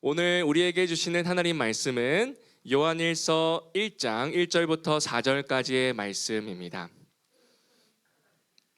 오늘 우리에게 주시는 하나님 말씀은 요한일서 1장 1절부터 4절까지의 말씀입니다.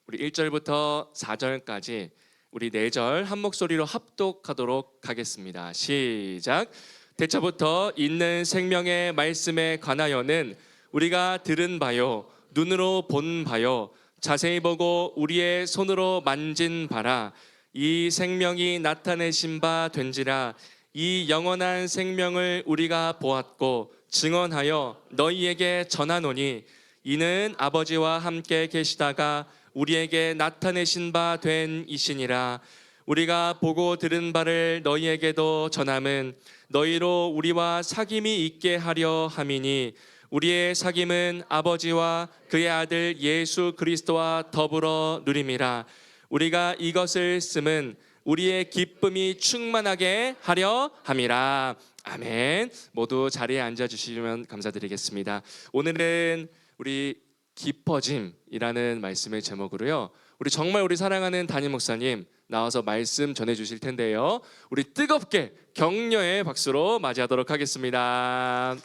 우리 1절부터 4절까지 우리 4절 한 목소리로 합독하도록 하겠습니다. 시작. 대처부터 있는 생명의 말씀에 관하여는 우리가 들은 바요 눈으로 본 바요 자세히 보고 우리의 손으로 만진 바라. 이 생명이 나타내신 바 된지라. 이 영원한 생명을 우리가 보았고 증언하여 너희에게 전하노니 이는 아버지와 함께 계시다가 우리에게 나타내신 바 된 이시니라. 우리가 보고 들은 바를 너희에게도 전함은 너희로 우리와 사귐이 있게 하려 함이니 우리의 사귐은 아버지와 그의 아들 예수 그리스도와 더불어 누림이라. 우리가 이것을 쓰면 우리의 기쁨이 충만하게 하려 함이라. 아멘. 모두 자리에 앉아주시면 감사드리겠습니다. 오늘은 우리 깊어짐이라는 말씀의 제목으로요, 우리 정말 우리 사랑하는 담임 목사님 나와서 말씀 전해주실 텐데요, 우리 뜨겁게 격려의 박수로 맞이하도록 하겠습니다.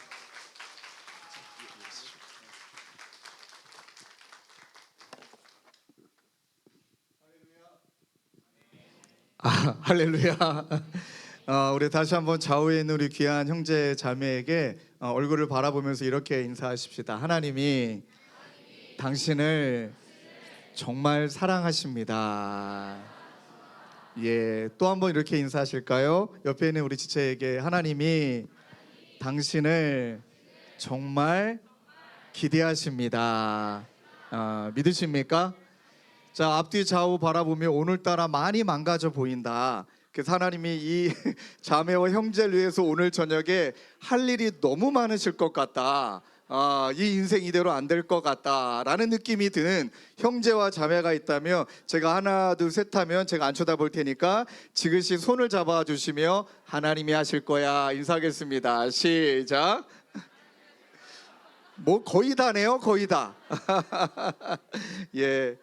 할렐루야. 우리 다시 한번 좌우에 있는 우리 귀한 형제 자매에게 얼굴을 바라보면서 이렇게 인사하십시다. 하나님이 당신을 정말 사랑하십니다. 예, 또 한번 이렇게 인사하실까요? 옆에 있는 우리 지체에게 하나님이 당신을 정말 기대하십니다. 믿으십니까? 자, 앞뒤 좌우 바라보며 오늘따라 많이 망가져 보인다. 그래서 하나님이 이 자매와 형제를 위해서 오늘 저녁에 할 일이 너무 많으실 것 같다. 이 인생 이대로 안 될 것 같다라는 느낌이 드는 형제와 자매가 있다면 제가 하나 둘 셋 하면 제가 안 쳐다볼 테니까 지그시 손을 잡아주시며 하나님이 하실 거야 인사하겠습니다. 시작. 뭐 거의 다네요, 거의 다. 예.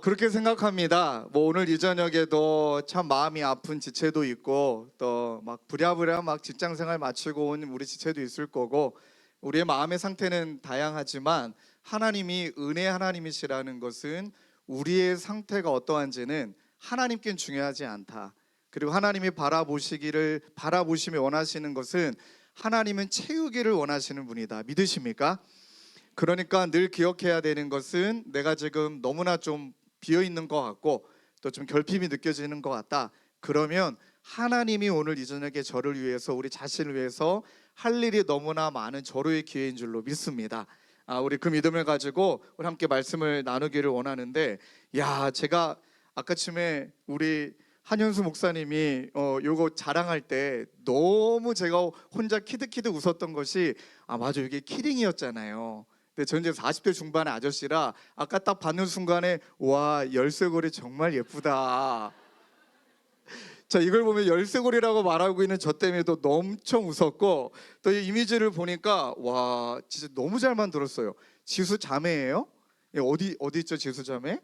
그렇게 생각합니다. 뭐 오늘 이 저녁에도 참 마음이 아픈 지체도 있고 또 막 부랴부랴 막 직장생활 마치고 온 우리 지체도 있을 거고 우리의 마음의 상태는 다양하지만 하나님이 은혜 하나님이시라는 것은 우리의 상태가 어떠한지는 하나님께는 중요하지 않다. 그리고 하나님이 바라보시며 원하시는 것은 하나님은 채우기를 원하시는 분이다. 믿으십니까? 그러니까 늘 기억해야 되는 것은 내가 지금 너무나 좀 비어있는 것 같고 또 좀 결핍이 느껴지는 것 같다. 그러면 하나님이 오늘 이 저녁에 저를 위해서 우리 자신을 위해서 할 일이 너무나 많은 절호의 기회인 줄로 믿습니다. 우리 그 믿음을 가지고 우리 함께 말씀을 나누기를 원하는데, 제가 아까쯤에 우리 한현수 목사님이 요거 자랑할 때 너무 제가 혼자 키득키득 웃었던 것이 맞아, 이게 키링이었잖아요. 근데 전 이제 40대 중반의 아저씨라 아까 딱 받는 순간에 와, 열쇠고리 정말 예쁘다. 자, 이걸 보면 열쇠고리라고 말하고 있는 저 때문에도 엄청 웃었고 또 이 이미지를 보니까 와, 진짜 너무 잘 만들었어요. 지수 자매예요? 예, 어디 있죠, 지수 자매?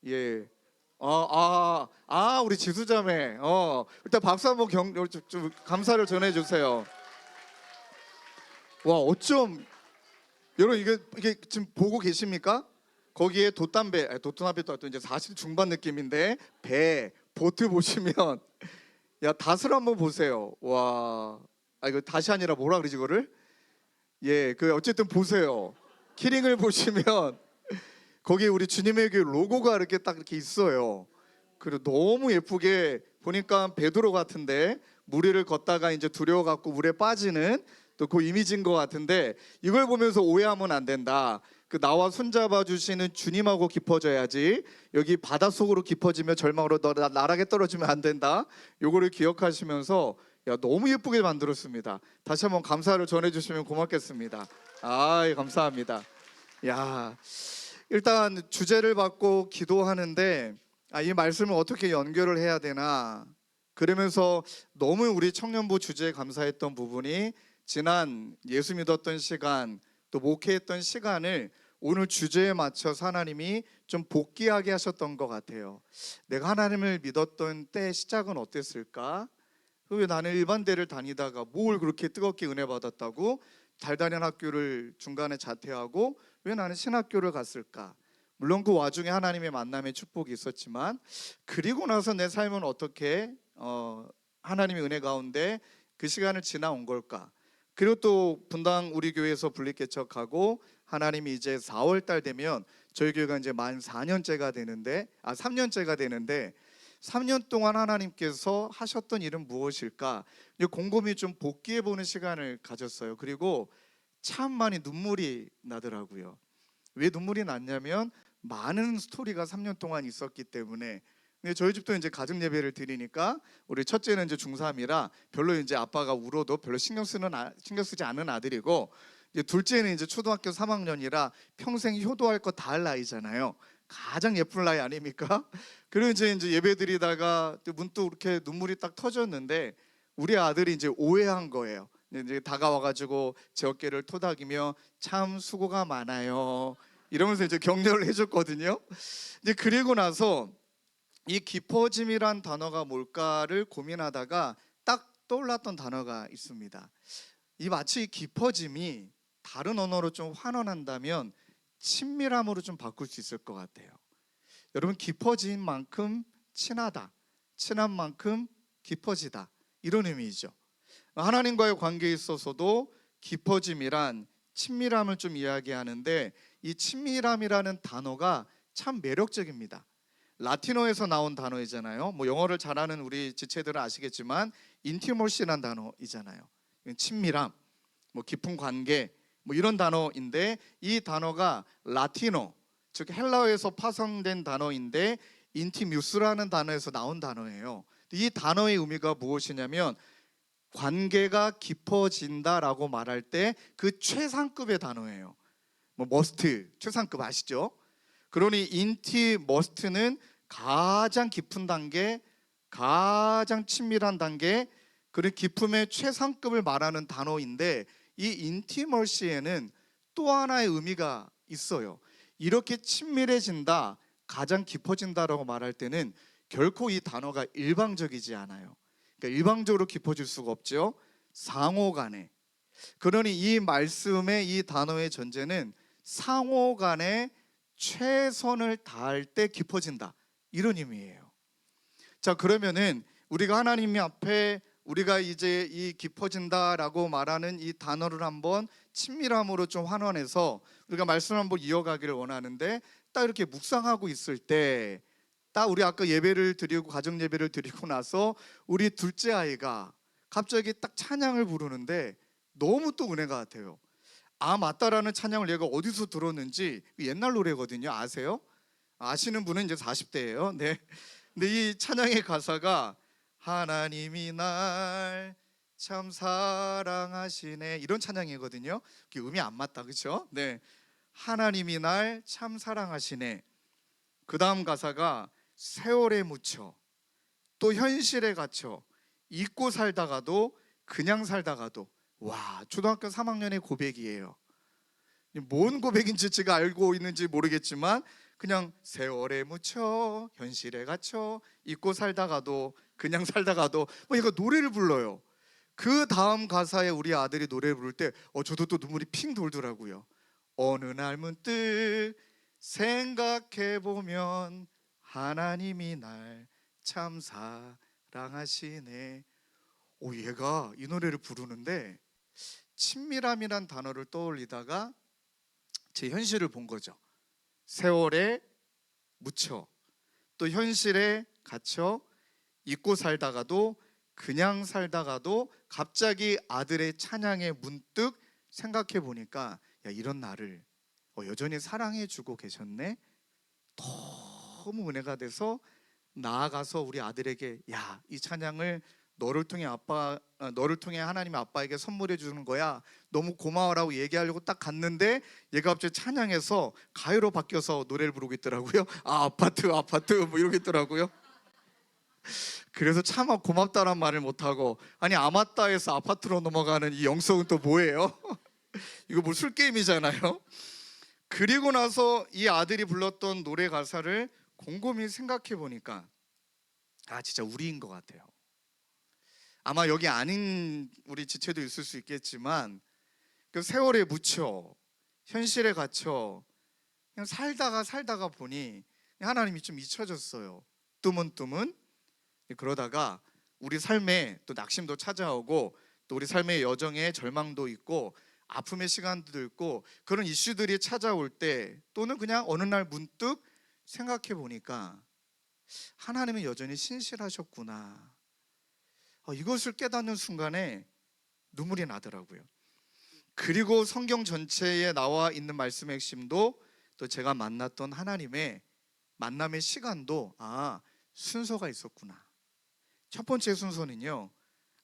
예. 우리 지수 자매. 일단 박수 한번 좀 감사를 전해 주세요. 와, 어쩜 여러분 이게 지금 보고 계십니까? 거기에 돛담배도 이제 40 중반 느낌인데 보트 보시면 닷을 한번 보세요. 와, 이거 닷이 아니라 뭐라 그러지 이거를? 예, 어쨌든 보세요. 키링을 보시면 거기에 우리 주님의 교회 로고가 이렇게 딱 이렇게 있어요. 그리고 너무 예쁘게 보니까 베드로 같은데 무리를 걷다가 이제 두려워갖고 물에 빠지는 또 그 이미지인 것 같은데 이걸 보면서 오해하면 안 된다. 나와 손잡아 주시는 주님하고 깊어져야지 여기 바닷속으로 깊어지면 절망으로 나락에 떨어지면 안 된다. 요거를 기억하시면서 너무 예쁘게 만들었습니다. 다시 한번 감사를 전해주시면 고맙겠습니다. 감사합니다. 일단 주제를 받고 기도하는데 이 말씀을 어떻게 연결을 해야 되나, 그러면서 너무 우리 청년부 주제에 감사했던 부분이 지난 예수 믿었던 시간 또 목회했던 시간을 오늘 주제에 맞춰서 하나님이 좀 복귀하게 하셨던 것 같아요. 내가 하나님을 믿었던 때 시작은 어땠을까? 왜 나는 일반대를 다니다가 뭘 그렇게 뜨겁게 은혜 받았다고 달다른 학교를 중간에 자퇴하고 왜 나는 신학교를 갔을까? 물론 그 와중에 하나님의 만남의 축복이 있었지만, 그리고 나서 내 삶은 어떻게 하나님의 은혜 가운데 그 시간을 지나온 걸까? 그리고 또 분당 우리 교회에서 분리개척하고 하나님이 이제 4월 달 되면 저희 교회가 이제 만 4년째가 되는데 3년째가 되는데 3년 동안 하나님께서 하셨던 일은 무엇일까? 곰곰이 좀 복기해 보는 시간을 가졌어요. 그리고 참 많이 눈물이 나더라고요. 왜 눈물이 났냐면 많은 스토리가 3년 동안 있었기 때문에. 근데 저희 집도 이제 가정 예배를 드리니까 우리 첫째는 이제 중3이라 별로 이제 아빠가 울어도 별로 신경 쓰지 않은 아들이고, 이제 둘째는 이제 초등학교 3학년이라 평생 효도할 거 다 할 나이잖아요. 가장 예쁜 나이 아닙니까? 그리고 이제 예배 드리다가 문득 이렇게 눈물이 딱 터졌는데 우리 아들이 이제 오해한 거예요. 이제 다가와가지고 제 어깨를 토닥이며 참 수고가 많아요 이러면서 이제 격려를 해줬거든요. 이제 그리고 나서 이 깊어짐이란 단어가 뭘까를 고민하다가 딱 떠올랐던 단어가 있습니다. 이 마치 깊어짐이 다른 언어로 좀 환원한다면 친밀함으로 좀 바꿀 수 있을 것 같아요. 여러분, 깊어진 만큼 친하다, 친한 만큼 깊어지다, 이런 의미이죠. 하나님과의 관계에 있어서도 깊어짐이란 친밀함을 좀 이야기하는데, 이 친밀함이라는 단어가 참 매력적입니다. 라틴어에서 나온 단어이잖아요. 뭐 영어를 잘하는 우리 지체들은 아시겠지만 인티머시라는 단어이잖아요. 친밀함, 뭐 깊은 관계, 뭐 이런 단어인데, 이 단어가 라틴어, 즉 헬라어에서 파생된 단어인데 인티뮤스라는 단어에서 나온 단어예요. 이 단어의 의미가 무엇이냐면 관계가 깊어진다라고 말할 때 그 최상급의 단어예요. 뭐 머스트, 최상급 아시죠? 그러니 인티 머스트는 가장 깊은 단계, 가장 친밀한 단계, 그리고 깊음의 최상급을 말하는 단어인데, 이 인티머시에는 또 하나의 의미가 있어요. 이렇게 친밀해진다, 가장 깊어진다라고 말할 때는 결코 이 단어가 일방적이지 않아요. 그러니까 일방적으로 깊어질 수가 없죠. 상호간에. 그러니 이 말씀의 이 단어의 전제는 상호간에 최선을 다할 때 깊어진다, 이런 의미예요. 자, 그러면은 우리가 하나님 앞에 우리가 이제 이 깊어진다라고 말하는 이 단어를 한번 친밀함으로 좀 환원해서 우리가 말씀을 한번 이어가기를 원하는데, 딱 이렇게 묵상하고 있을 때 딱 우리 아까 예배를 드리고 가정 예배를 드리고 나서 우리 둘째 아이가 갑자기 딱 찬양을 부르는데 너무 또 은혜가 같아요. 아, 맞다라는 찬양을 얘가 어디서 들었는지, 옛날 노래거든요. 아세요? 아시는 분은 이제 40대예요. 네. 근데 이 찬양의 가사가 하나님이 날 참 사랑하시네, 이런 찬양이거든요. 음이 안 맞다, 그렇죠? 네. 하나님이 날 참 사랑하시네. 그 다음 가사가 세월에 묻혀 또 현실에 갇혀 잊고 살다가도 그냥 살다가도. 와, 초등학교 3학년의 고백이에요. 뭔 고백인지 제가 알고 있는지 모르겠지만 그냥 세월에 묻혀 현실에 갇혀 잊고 살다가도 그냥 살다가도, 뭐 이거 노래를 불러요. 그 다음 가사에 우리 아들이 노래를 부를 때 저도 또 눈물이 핑 돌더라고요. 어느 날 문득 생각해보면 하나님이 날 참 사랑하시네. 얘가 이 노래를 부르는데 친밀함이란 단어를 떠올리다가 제 현실을 본 거죠. 세월에 묻혀 또 현실에 갇혀 잊고 살다가도 그냥 살다가도 갑자기 아들의 찬양에 문득 생각해 보니까, 야, 이런 나를 여전히 사랑해 주고 계셨네. 너무 은혜가 돼서 나아가서 우리 아들에게, 야, 이 찬양을 너를 통해 하나님 아빠에게 선물해 주는 거야, 너무 고마워라고 얘기하려고 딱 갔는데 얘가 갑자기 찬양에서 가요로 바뀌어서 노래를 부르고 있더라고요. 아파트 뭐 이러고 있더라고요. 그래서 차마 고맙다란 말을 못하고, 아니 아맞다에서 아파트로 넘어가는 이 영성은 또 뭐예요? 이거 뭐 술게임이잖아요. 그리고 나서 이 아들이 불렀던 노래 가사를 곰곰이 생각해 보니까 진짜 우리인 것 같아요. 아마 여기 아닌 우리 지체도 있을 수 있겠지만 그 세월에 묻혀 현실에 갇혀 그냥 살다가 보니 하나님이 좀 잊혀졌어요. 뜨문뜨문. 그러다가 우리 삶에 또 낙심도 찾아오고 또 우리 삶의 여정에 절망도 있고 아픔의 시간도 있고 그런 이슈들이 찾아올 때 또는 그냥 어느 날 문득 생각해 보니까 하나님은 여전히 신실하셨구나. 이것을 깨닫는 순간에 눈물이 나더라고요. 그리고 성경 전체에 나와 있는 말씀의 핵심도 또 제가 만났던 하나님의 만남의 시간도 순서가 있었구나. 첫 번째 순서는요,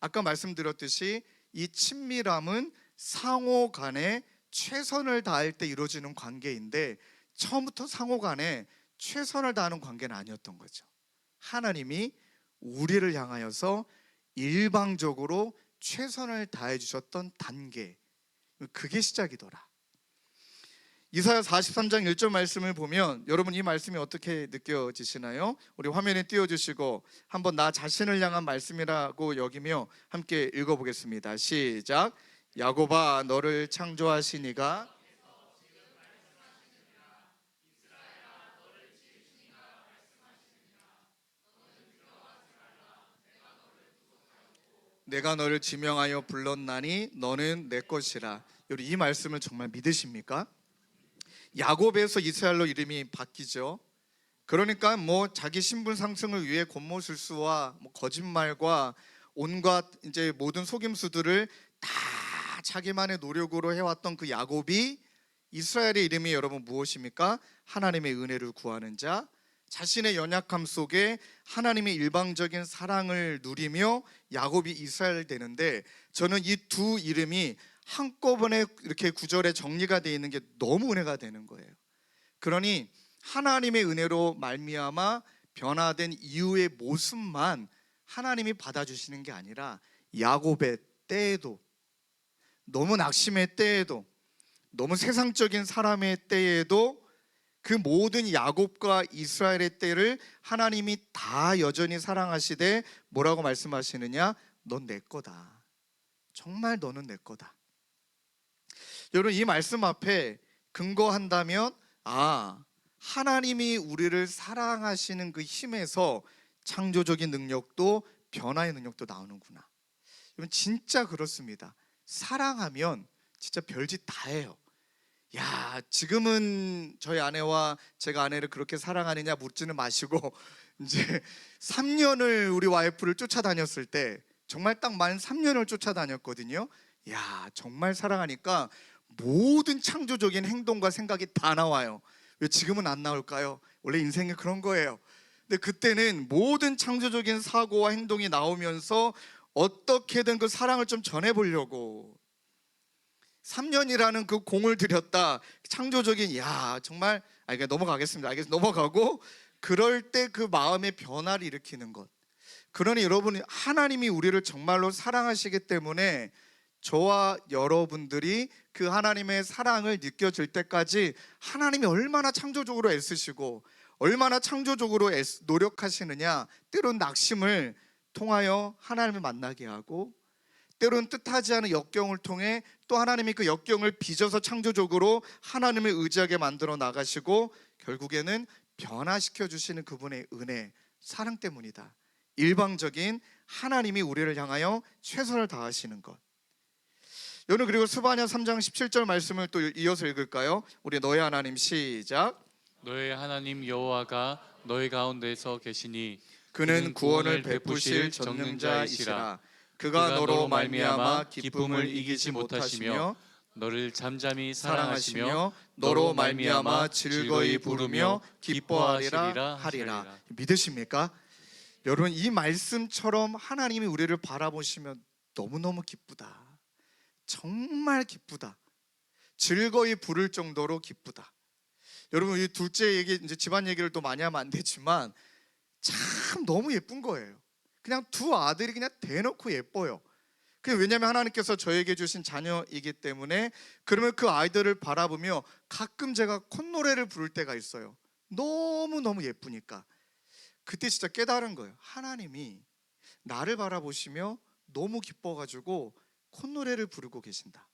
아까 말씀드렸듯이 이 친밀함은 상호 간에 최선을 다할 때 이루어지는 관계인데 처음부터 상호 간에 최선을 다하는 관계는 아니었던 거죠. 하나님이 우리를 향하여서 일방적으로 최선을 다해 주셨던 단계, 그게 시작이더라. 이사야 43장 1절 말씀을 보면 여러분 이 말씀이 어떻게 느껴지시나요? 우리 화면에 띄워주시고 한번 나 자신을 향한 말씀이라고 여기며 함께 읽어보겠습니다. 시작. 야곱아 너를 창조하신 이가 내가 너를 지명하여 불렀나니 너는 내 것이라. 여러분 이 말씀을 정말 믿으십니까? 야곱에서 이스라엘로 이름이 바뀌죠. 그러니까 뭐 자기 신분 상승을 위해 권모술수와 거짓말과 온갖 이제 모든 속임수들을 다 자기만의 노력으로 해왔던 그 야곱이 이스라엘의 이름이 여러분 무엇입니까? 하나님의 은혜를 구하는 자, 자신의 연약함 속에 하나님의 일방적인 사랑을 누리며 야곱이 이스라엘 되는데 저는 이 두 이름이 한꺼번에 이렇게 구절에 정리가 되어 있는 게 너무 은혜가 되는 거예요. 그러니 하나님의 은혜로 말미암아 변화된 이후의 모습만 하나님이 받아주시는 게 아니라 야곱의 때에도 너무 낙심의 때에도 너무 세상적인 사람의 때에도 그 모든 야곱과 이스라엘의 때를 하나님이 다 여전히 사랑하시되 뭐라고 말씀하시느냐? 넌 내 거다. 정말 너는 내 거다. 여러분 이 말씀 앞에 근거한다면 하나님이 우리를 사랑하시는 그 힘에서 창조적인 능력도 변화의 능력도 나오는구나. 여러분 진짜 그렇습니다. 사랑하면 진짜 별짓 다 해요. 야, 지금은 저희 아내와 제가 아내를 그렇게 사랑하느냐 묻지는 마시고 이제 3년을 우리 와이프를 쫓아다녔을 때 정말 딱 만 3년을 쫓아다녔거든요. 야, 정말 사랑하니까 모든 창조적인 행동과 생각이 다 나와요. 왜 지금은 안 나올까요? 원래 인생이 그런 거예요. 근데 그때는 모든 창조적인 사고와 행동이 나오면서 어떻게든 그 사랑을 좀 전해보려고 3년이라는 그 공을 들였다. 창조적인 정말 넘어가겠습니다. 넘어가고 그럴 때 그 마음의 변화를 일으키는 것. 그러니 여러분 하나님이 우리를 정말로 사랑하시기 때문에 저와 여러분들이 그 하나님의 사랑을 느껴질 때까지 하나님이 얼마나 창조적으로 애쓰시고 얼마나 창조적으로 노력하시느냐. 때론 낙심을 통하여 하나님을 만나게 하고 때론 뜻하지 않은 역경을 통해 또 하나님이 그 역경을 빚어서 창조적으로 하나님을 의지하게 만들어 나가시고 결국에는 변화시켜 주시는 그분의 은혜, 사랑 때문이다. 일방적인 하나님이 우리를 향하여 최선을 다하시는 것. 여러분 그리고 스바냐 3장 17절 말씀을 또 이어서 읽을까요? 우리 너의 하나님 시작. 너의 하나님 여호와가 너희 가운데서 계시니 그는 구원을 베푸실 전능자이시라. 그가 너로 말미암아 기쁨을 이기지 못하시며 너를 잠잠히 사랑하시며 너로 말미암아 즐거이 부르며 기뻐하리라 하리라. 믿으십니까? 여러분 이 말씀처럼 하나님이 우리를 바라보시면 너무너무 기쁘다. 정말 기쁘다. 즐거이 부를 정도로 기쁘다. 여러분 이 둘째 얘기 이제 집안 얘기를 또 많이 하면 안 되지만 참 너무 예쁜 거예요. 그냥 두 아들이 그냥 대놓고 예뻐요. 왜냐하면 하나님께서 저에게 주신 자녀이기 때문에. 그러면 그 아이들을 바라보며 가끔 제가 콧노래를 부를 때가 있어요. 너무너무 예쁘니까. 그때 진짜 깨달은 거예요. 하나님이 나를 바라보시며 너무 기뻐가지고 콧노래를 부르고 계신다.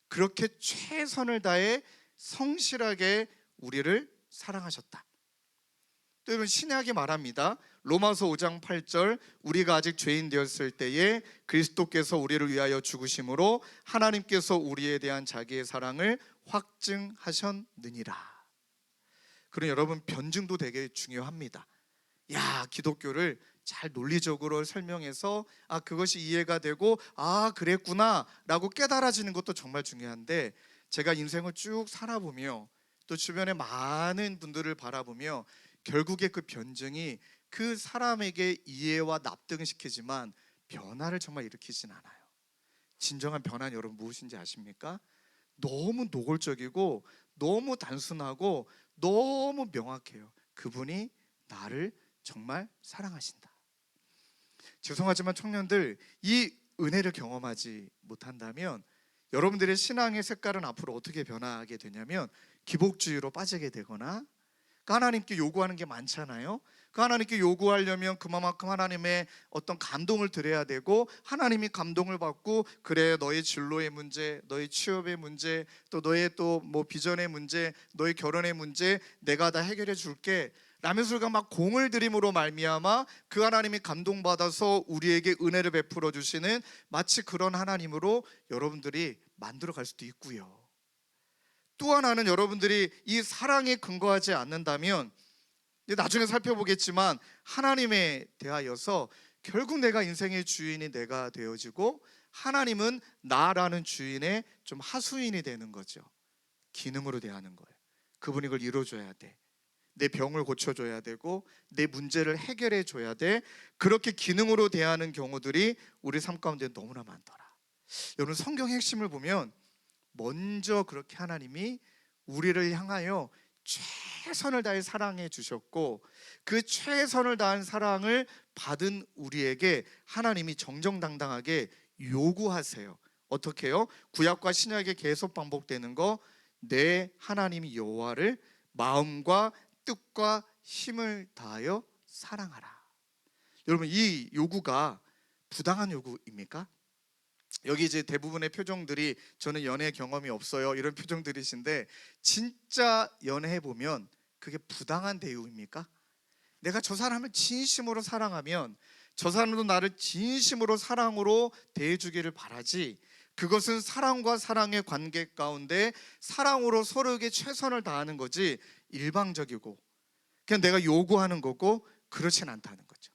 그렇게 최선을 다해 성실하게 우리를 사랑하셨다. 또 여러분, 신약이 말합니다. 로마서 5장 8절, 우리가 아직 죄인 되었을 때에 그리스도께서 우리를 위하여 죽으심으로 하나님께서 우리에 대한 자기의 사랑을 확증하셨느니라. 그럼 여러분, 변증도 되게 중요합니다. 기독교를 잘 논리적으로 설명해서 그것이 이해가 되고 그랬구나 라고 깨달아지는 것도 정말 중요한데, 제가 인생을 쭉 살아보며 또 주변에 많은 분들을 바라보며 결국에 그 변증이 그 사람에게 이해와 납득을 시키지만 변화를 정말 일으키진 않아요. 진정한 변화는 여러분 무엇인지 아십니까? 너무 노골적이고 너무 단순하고 너무 명확해요. 그분이 나를 정말 사랑하신다. 죄송하지만 청년들, 이 은혜를 경험하지 못한다면 여러분들의 신앙의 색깔은 앞으로 어떻게 변하게 되냐면 기복주의로 빠지게 되거나, 하나님께 요구하는 게 많잖아요. 그 하나님께 요구하려면 그만큼 하나님의 어떤 감동을 드려야 되고, 하나님이 감동을 받고 그래, 너의 진로의 문제, 너의 취업의 문제, 또 너의 또 뭐 비전의 문제, 너의 결혼의 문제 내가 다 해결해 줄게 라면서 우리가 막 공을 들임으로 말미암아 그 하나님이 감동받아서 우리에게 은혜를 베풀어 주시는 마치 그런 하나님으로 여러분들이 만들어 갈 수도 있고요. 또 하나는 여러분들이 이 사랑에 근거하지 않는다면 나중에 살펴보겠지만 하나님에 대하여서 결국 내가 인생의 주인이 내가 되어지고 하나님은 나라는 주인의 좀 하수인이 되는 거죠. 기능으로 대하는 거예요. 그분이 그걸 이루어줘야 돼. 내 병을 고쳐줘야 되고 내 문제를 해결해 줘야 돼. 그렇게 기능으로 대하는 경우들이 우리 삶 가운데 너무나 많더라. 여러분, 성경 핵심을 보면 먼저 그렇게 하나님이 우리를 향하여 최선을 다해 사랑해 주셨고, 그 최선을 다한 사랑을 받은 우리에게 하나님이 정정당당하게 요구하세요. 어떻게요? 구약과 신약에 계속 반복되는 거, 내 하나님 여호와를 마음과 뜻과 힘을 다하여 사랑하라. 여러분, 이 요구가 부당한 요구입니까? 여기 이제 대부분의 표정들이 저는 연애 경험이 없어요 이런 표정들이신데, 진짜 연애해 보면 그게 부당한 대우입니까? 내가 저 사람을 진심으로 사랑하면 저 사람도 나를 진심으로 사랑으로 대해주기를 바라지, 그것은 사랑과 사랑의 관계 가운데 사랑으로 서로에게 최선을 다하는 거지 일방적이고 그냥 내가 요구하는 거고 그렇진 않다는 거죠.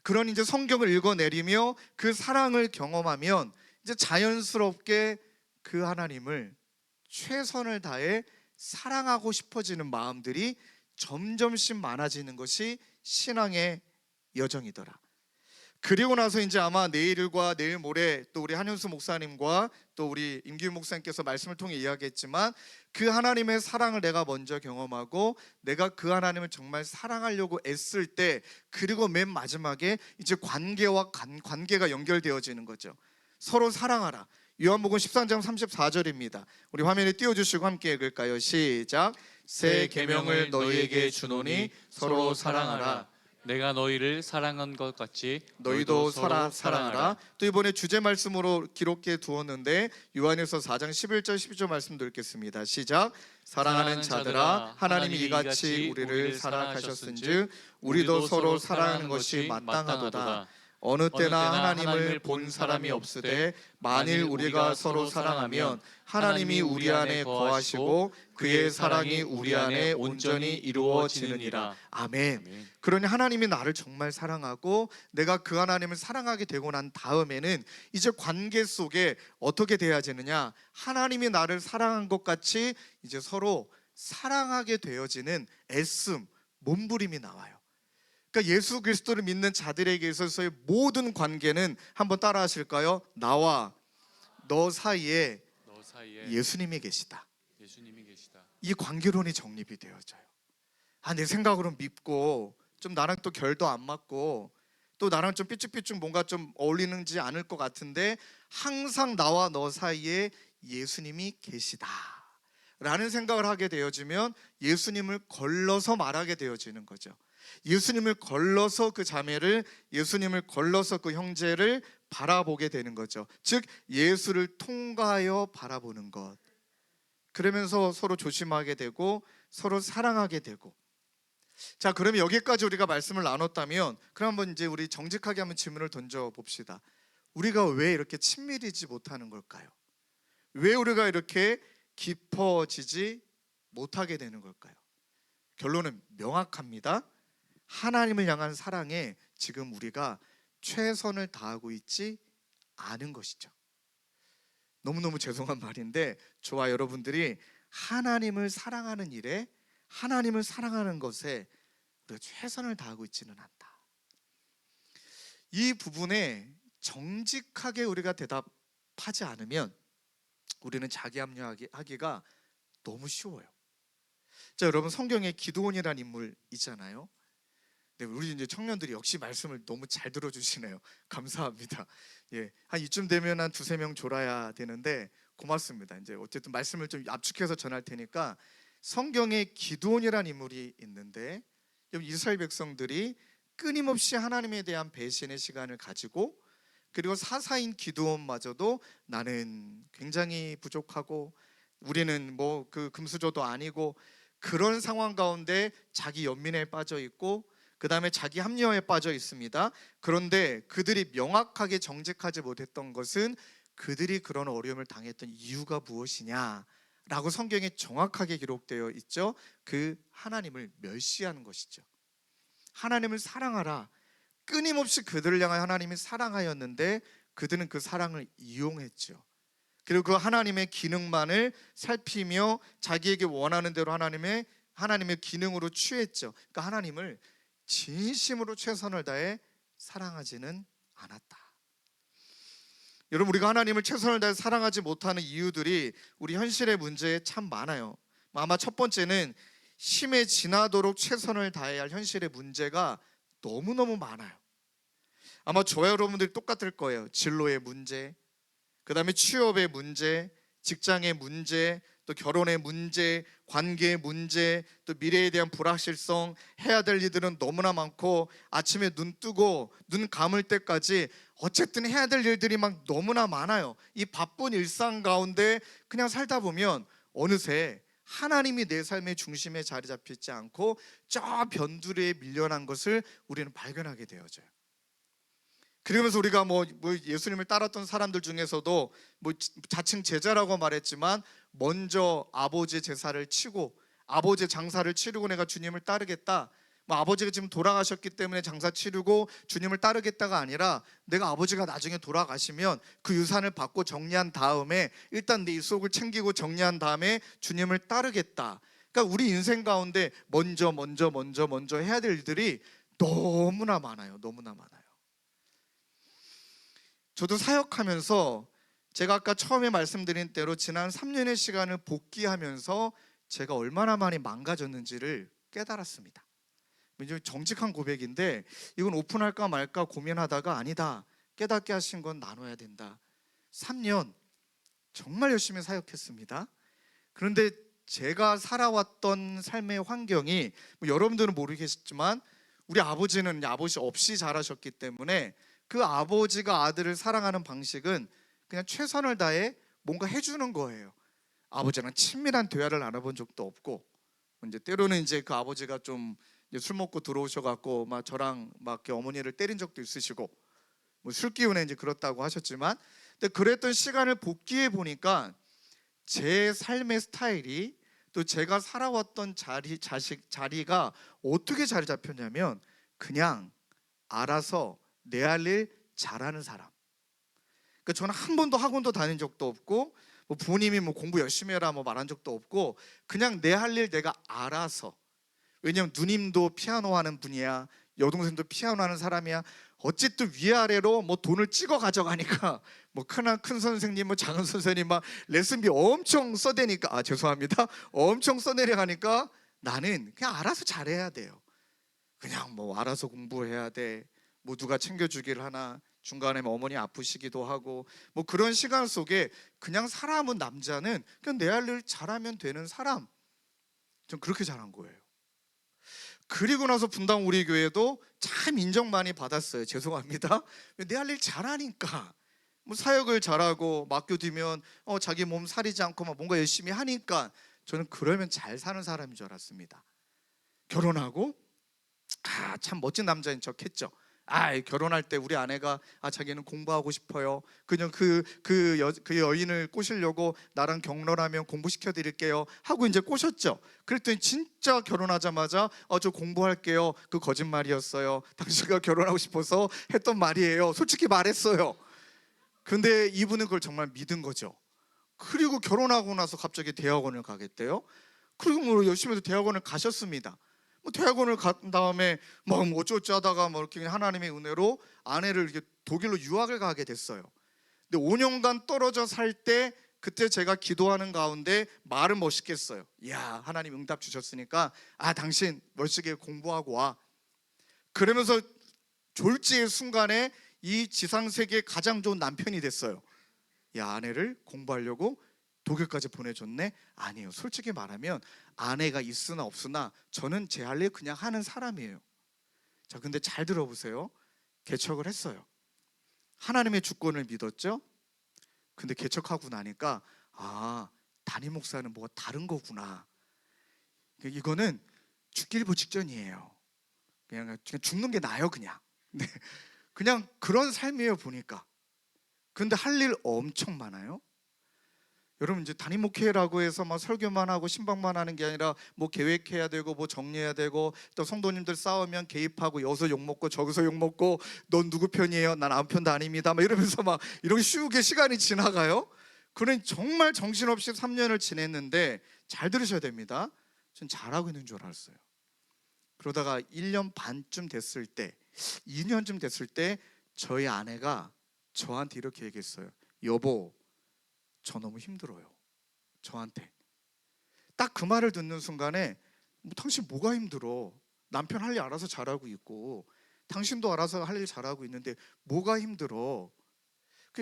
그런 이제 성경을 읽어내리며 그 사랑을 경험하면 이제 자연스럽게 그 하나님을 최선을 다해 사랑하고 싶어지는 마음들이 점점씩 많아지는 것이 신앙의 여정이더라. 그리고 나서 이제 아마 내일과 내일 모레 또 우리 한현수 목사님과 또 우리 임기훈 목사님께서 말씀을 통해 이야기했지만, 그 하나님의 사랑을 내가 먼저 경험하고 내가 그 하나님을 정말 사랑하려고 애쓸 때, 그리고 맨 마지막에 이제 관계가 연결되어지는 거죠. 서로 사랑하라. 요한복음 13장 34절입니다. 우리 화면에 띄워주시고 함께 읽을까요? 시작. 새 계명을 너희에게 주노니 서로 사랑하라. 내가 너희를 사랑한 것 같이 너희도 서로 사랑하라. 또 이번에 주제 말씀으로 기록해 두었는데 요한일서 4장 11절 12절 말씀 읽겠습니다. 시작. 사랑하는 자들아, 하나님이 이같이 우리를 사랑하셨은즉 우리도 서로 사랑하는 것이 마땅하도다. 어느 때나 하나님을 본 사람이 없으되 만일 우리가 서로 사랑하면 하나님이 우리 안에 거하시고 그의 사랑이 우리 안에 온전히 이루어지느니라. 아멘. 그러니 하나님이 나를 정말 사랑하고 내가 그 하나님을 사랑하게 되고 난 다음에는 이제 관계 속에 어떻게 되어지느냐, 하나님이 나를 사랑한 것 같이 이제 서로 사랑하게 되어지는 애씀, 몸부림이 나와요. 그러니까 예수 그리스도를 믿는 자들에게 있어서의 모든 관계는 한번 따라 하실까요? 나와 너 사이에 예수님이 계시다. 예수님이 계시다. 이 관계론이 정립이 되어져요. 내 생각으로 믿고 좀 나랑 또 결도 안 맞고 또 나랑 좀 삐쭉삐쭉 뭔가 좀 어울리는지 않을 것 같은데 항상 나와 너 사이에 예수님이 계시다 라는 생각을 하게 되어지면 예수님을 걸러서 말하게 되어지는 거죠. 예수님을 걸러서 그 자매를, 예수님을 걸러서 그 형제를 바라보게 되는 거죠. 즉 예수를 통과하여 바라보는 것. 그러면서 서로 조심하게 되고 서로 사랑하게 되고. 자, 그러면 여기까지 우리가 말씀을 나눴다면 그럼 한번 이제 우리 정직하게 한번 질문을 던져 봅시다. 우리가 왜 이렇게 친밀해지지 못하는 걸까요? 왜 우리가 이렇게 깊어지지 못하게 되는 걸까요? 결론은 명확합니다. 하나님을 향한 사랑에 지금 우리가 최선을 다하고 있지 않은 것이죠. 너무너무 죄송한 말인데 저와 여러분들이 하나님을 사랑하는 일에, 하나님을 사랑하는 것에 우리가 최선을 다하고 있지는 않다. 이 부분에 정직하게 우리가 대답하지 않으면 우리는 자기 합리화하기가 너무 쉬워요. 자, 여러분 성경에 기드온이라는 인물 있잖아요. 네, 우리 이제 청년들이 역시 말씀을 너무 잘 들어주시네요. 감사합니다. 예, 한 이쯤 되면 한 두세 명 졸아야 되는데 고맙습니다. 이제 어쨌든 말씀을 좀 압축해서 전할 테니까 성경에 기드온이라는 인물이 있는데 이스라엘 백성들이 끊임없이 하나님에 대한 배신의 시간을 가지고 그리고 사사인 기드온마저도 나는 굉장히 부족하고 우리는 뭐 그 금수저도 아니고 그런 상황 가운데 자기 연민에 빠져 있고 그 다음에 자기 합리화에 빠져 있습니다. 그런데 그들이 명확하게 정직하지 못했던 것은 그들이 그런 어려움을 당했던 이유가 무엇이냐라고 성경에 정확하게 기록되어 있죠. 그 하나님을 멸시하는 것이죠. 하나님을 사랑하라. 끊임없이 그들을 향해 하나님이 사랑하였는데 그들은 그 사랑을 이용했죠. 그리고 그 하나님의 기능만을 살피며 자기에게 원하는 대로 하나님의 기능으로 취했죠. 그러니까 하나님을 진심으로 최선을 다해 사랑하지는 않았다. 여러분, 우리가 하나님을 최선을 다해 사랑하지 못하는 이유들이 우리 현실의 문제에 참 많아요. 아마 첫 번째는 힘에 지나도록 최선을 다해야 할 현실의 문제가 너무너무 많아요. 아마 저와 여러분들이 똑같을 거예요. 진로의 문제, 그 다음에 취업의 문제, 직장의 문제, 또 결혼의 문제, 관계의 문제, 또 미래에 대한 불확실성, 해야 될 일들은 너무나 많고 아침에 눈 뜨고 눈 감을 때까지 어쨌든 해야 될 일들이 막 너무나 많아요. 이 바쁜 일상 가운데 그냥 살다 보면 어느새 하나님이 내 삶의 중심에 자리 잡히지 않고 저 변두리에 밀려난 것을 우리는 발견하게 되어져요. 그러면서 우리가 뭐 예수님을 따랐던 사람들 중에서도 뭐 자칭 제자라고 말했지만 먼저 아버지의 제사를 치고 아버지의 장사를 치르고 내가 주님을 따르겠다. 뭐 아버지가 지금 돌아가셨기 때문에 장사 치르고 주님을 따르겠다가 아니라 내가 아버지가 나중에 돌아가시면 그 유산을 받고 정리한 다음에 일단 내 일속을 챙기고 정리한 다음에 주님을 따르겠다. 그러니까 우리 인생 가운데 먼저 해야 될 일들이 너무나 많아요. 너무나 많아요. 저도 사역하면서 제가 아까 처음에 말씀드린 대로 지난 3년의 시간을 복귀하면서 제가 얼마나 많이 망가졌는지를 깨달았습니다. 정직한 고백인데 이건 오픈할까 말까 고민하다가 아니다. 깨닫게 하신 건 나눠야 된다. 3년 정말 열심히 사역했습니다. 그런데 제가 살아왔던 삶의 환경이 여러분들은 모르겠지만 우리 아버지는 아버지 없이 자라셨기 때문에 그 아버지가 아들을 사랑하는 방식은 그냥 최선을 다해 뭔가 해주는 거예요. 아버지랑 친밀한 대화를 나눠본 적도 없고 이제 때로는 이제 그 아버지가 좀 술 먹고 들어오셔갖고 막 저랑 막 어머니를 때린 적도 있으시고 뭐 술 기운에 이제 그렇다고 하셨지만 근데 그랬던 시간을 복귀해 보니까 제 삶의 스타일이 또 제가 살아왔던 자리가 어떻게 자리 잡혔냐면 그냥 알아서 내 할 일 잘하는 사람. 그러니까 저는 한 번도 학원도 다닌 적도 없고 뭐 부모님이 뭐 공부 열심히 해라 뭐 말한 적도 없고 그냥 내 할 일 내가 알아서. 왜냐면 누님도 피아노 하는 분이야. 여동생도 피아노 하는 사람이야. 어쨌든 위아래로 뭐 돈을 찍어 가져가니까 뭐 큰 선생님 뭐 작은 선생님 막 레슨비 엄청 써대니까 죄송합니다. 엄청 써내려가니까 나는 그냥 알아서 잘해야 돼요. 그냥 뭐 알아서 공부해야 돼. 뭐 누가 챙겨주기를 하나. 중간에 뭐 어머니 아프시기도 하고 뭐 그런 시간 속에 그냥 사람은 남자는 그냥 내 할 일 잘하면 되는 사람. 전 그렇게 자란 거예요. 그리고 나서 분당 우리 교회도 참 인정 많이 받았어요. 죄송합니다. 내 할 일 잘하니까. 뭐 사역을 잘하고 맡겨두면 자기 몸 사리지 않고 막 뭔가 열심히 하니까 저는 그러면 잘 사는 사람인 줄 알았습니다. 결혼하고 참 멋진 남자인 척 했죠. 결혼할 때 우리 아내가 자기는 공부하고 싶어요. 그냥 그 여인을 꼬시려고 나랑 경로라면 공부시켜 드릴게요 하고 이제 꼬셨죠. 그랬더니 진짜 결혼하자마자 저 공부할게요. 그 거짓말이었어요. 당신과 결혼하고 싶어서 했던 말이에요. 솔직히 말했어요. 근데 이분은 그걸 정말 믿은 거죠. 그리고 결혼하고 나서 갑자기 대학원을 가겠대요. 그리고 뭐 열심히 해서 대학원을 가셨습니다. 뭐 대학원을 간 다음에 뭐 어쩌고저쩌고 하다가 뭐 이렇게 하나님의 은혜로 아내를 이렇게 독일로 유학을 가게 됐어요. 근데 5년간 떨어져 살 때 그때 제가 기도하는 가운데 말은 멋있게 했어요. 야, 하나님 응답 주셨으니까 당신 멋지게 공부하고 와. 그러면서 졸지의 순간에 이 지상 세계에 가장 좋은 남편이 됐어요. 야, 아내를 공부하려고 독일까지 보내줬네? 아니에요. 솔직히 말하면 아내가 있으나 없으나 저는 제 할 일 그냥 하는 사람이에요. 자, 근데 잘 들어보세요. 개척을 했어요. 하나님의 주권을 믿었죠. 근데 개척하고 나니까 담임 목사는 뭐가 다른 거구나. 이거는 죽기일보 직전이에요. 그냥 죽는 게 나아요. 그냥 그런 삶이에요 보니까. 근데 할 일 엄청 많아요. 여러분 이제 담임 목회라고 해서 막 설교만 하고 신방만 하는 게 아니라 뭐 계획해야 되고 뭐 정리해야 되고 또 성도님들 싸우면 개입하고 여기서 욕먹고 저기서 욕먹고 넌 누구 편이에요? 난 아무 편도 아닙니다. 막 이러면서 막 이렇게 쉬우게 시간이 지나가요. 그런 정말 정신없이 3년을 지냈는데 잘 들으셔야 됩니다. 전 잘하고 있는 줄 알았어요. 그러다가 1년 반쯤 됐을 때 2년쯤 됐을 때 저희 아내가 저한테 이렇게 얘기했어요. 여보, 저 너무 힘들어요. 저한테. 딱 그 말을 듣는 순간에 당신 뭐가 힘들어? 남편 할 일 알아서 잘하고 있고 당신도 알아서 할 일 잘하고 있는데 뭐가 힘들어?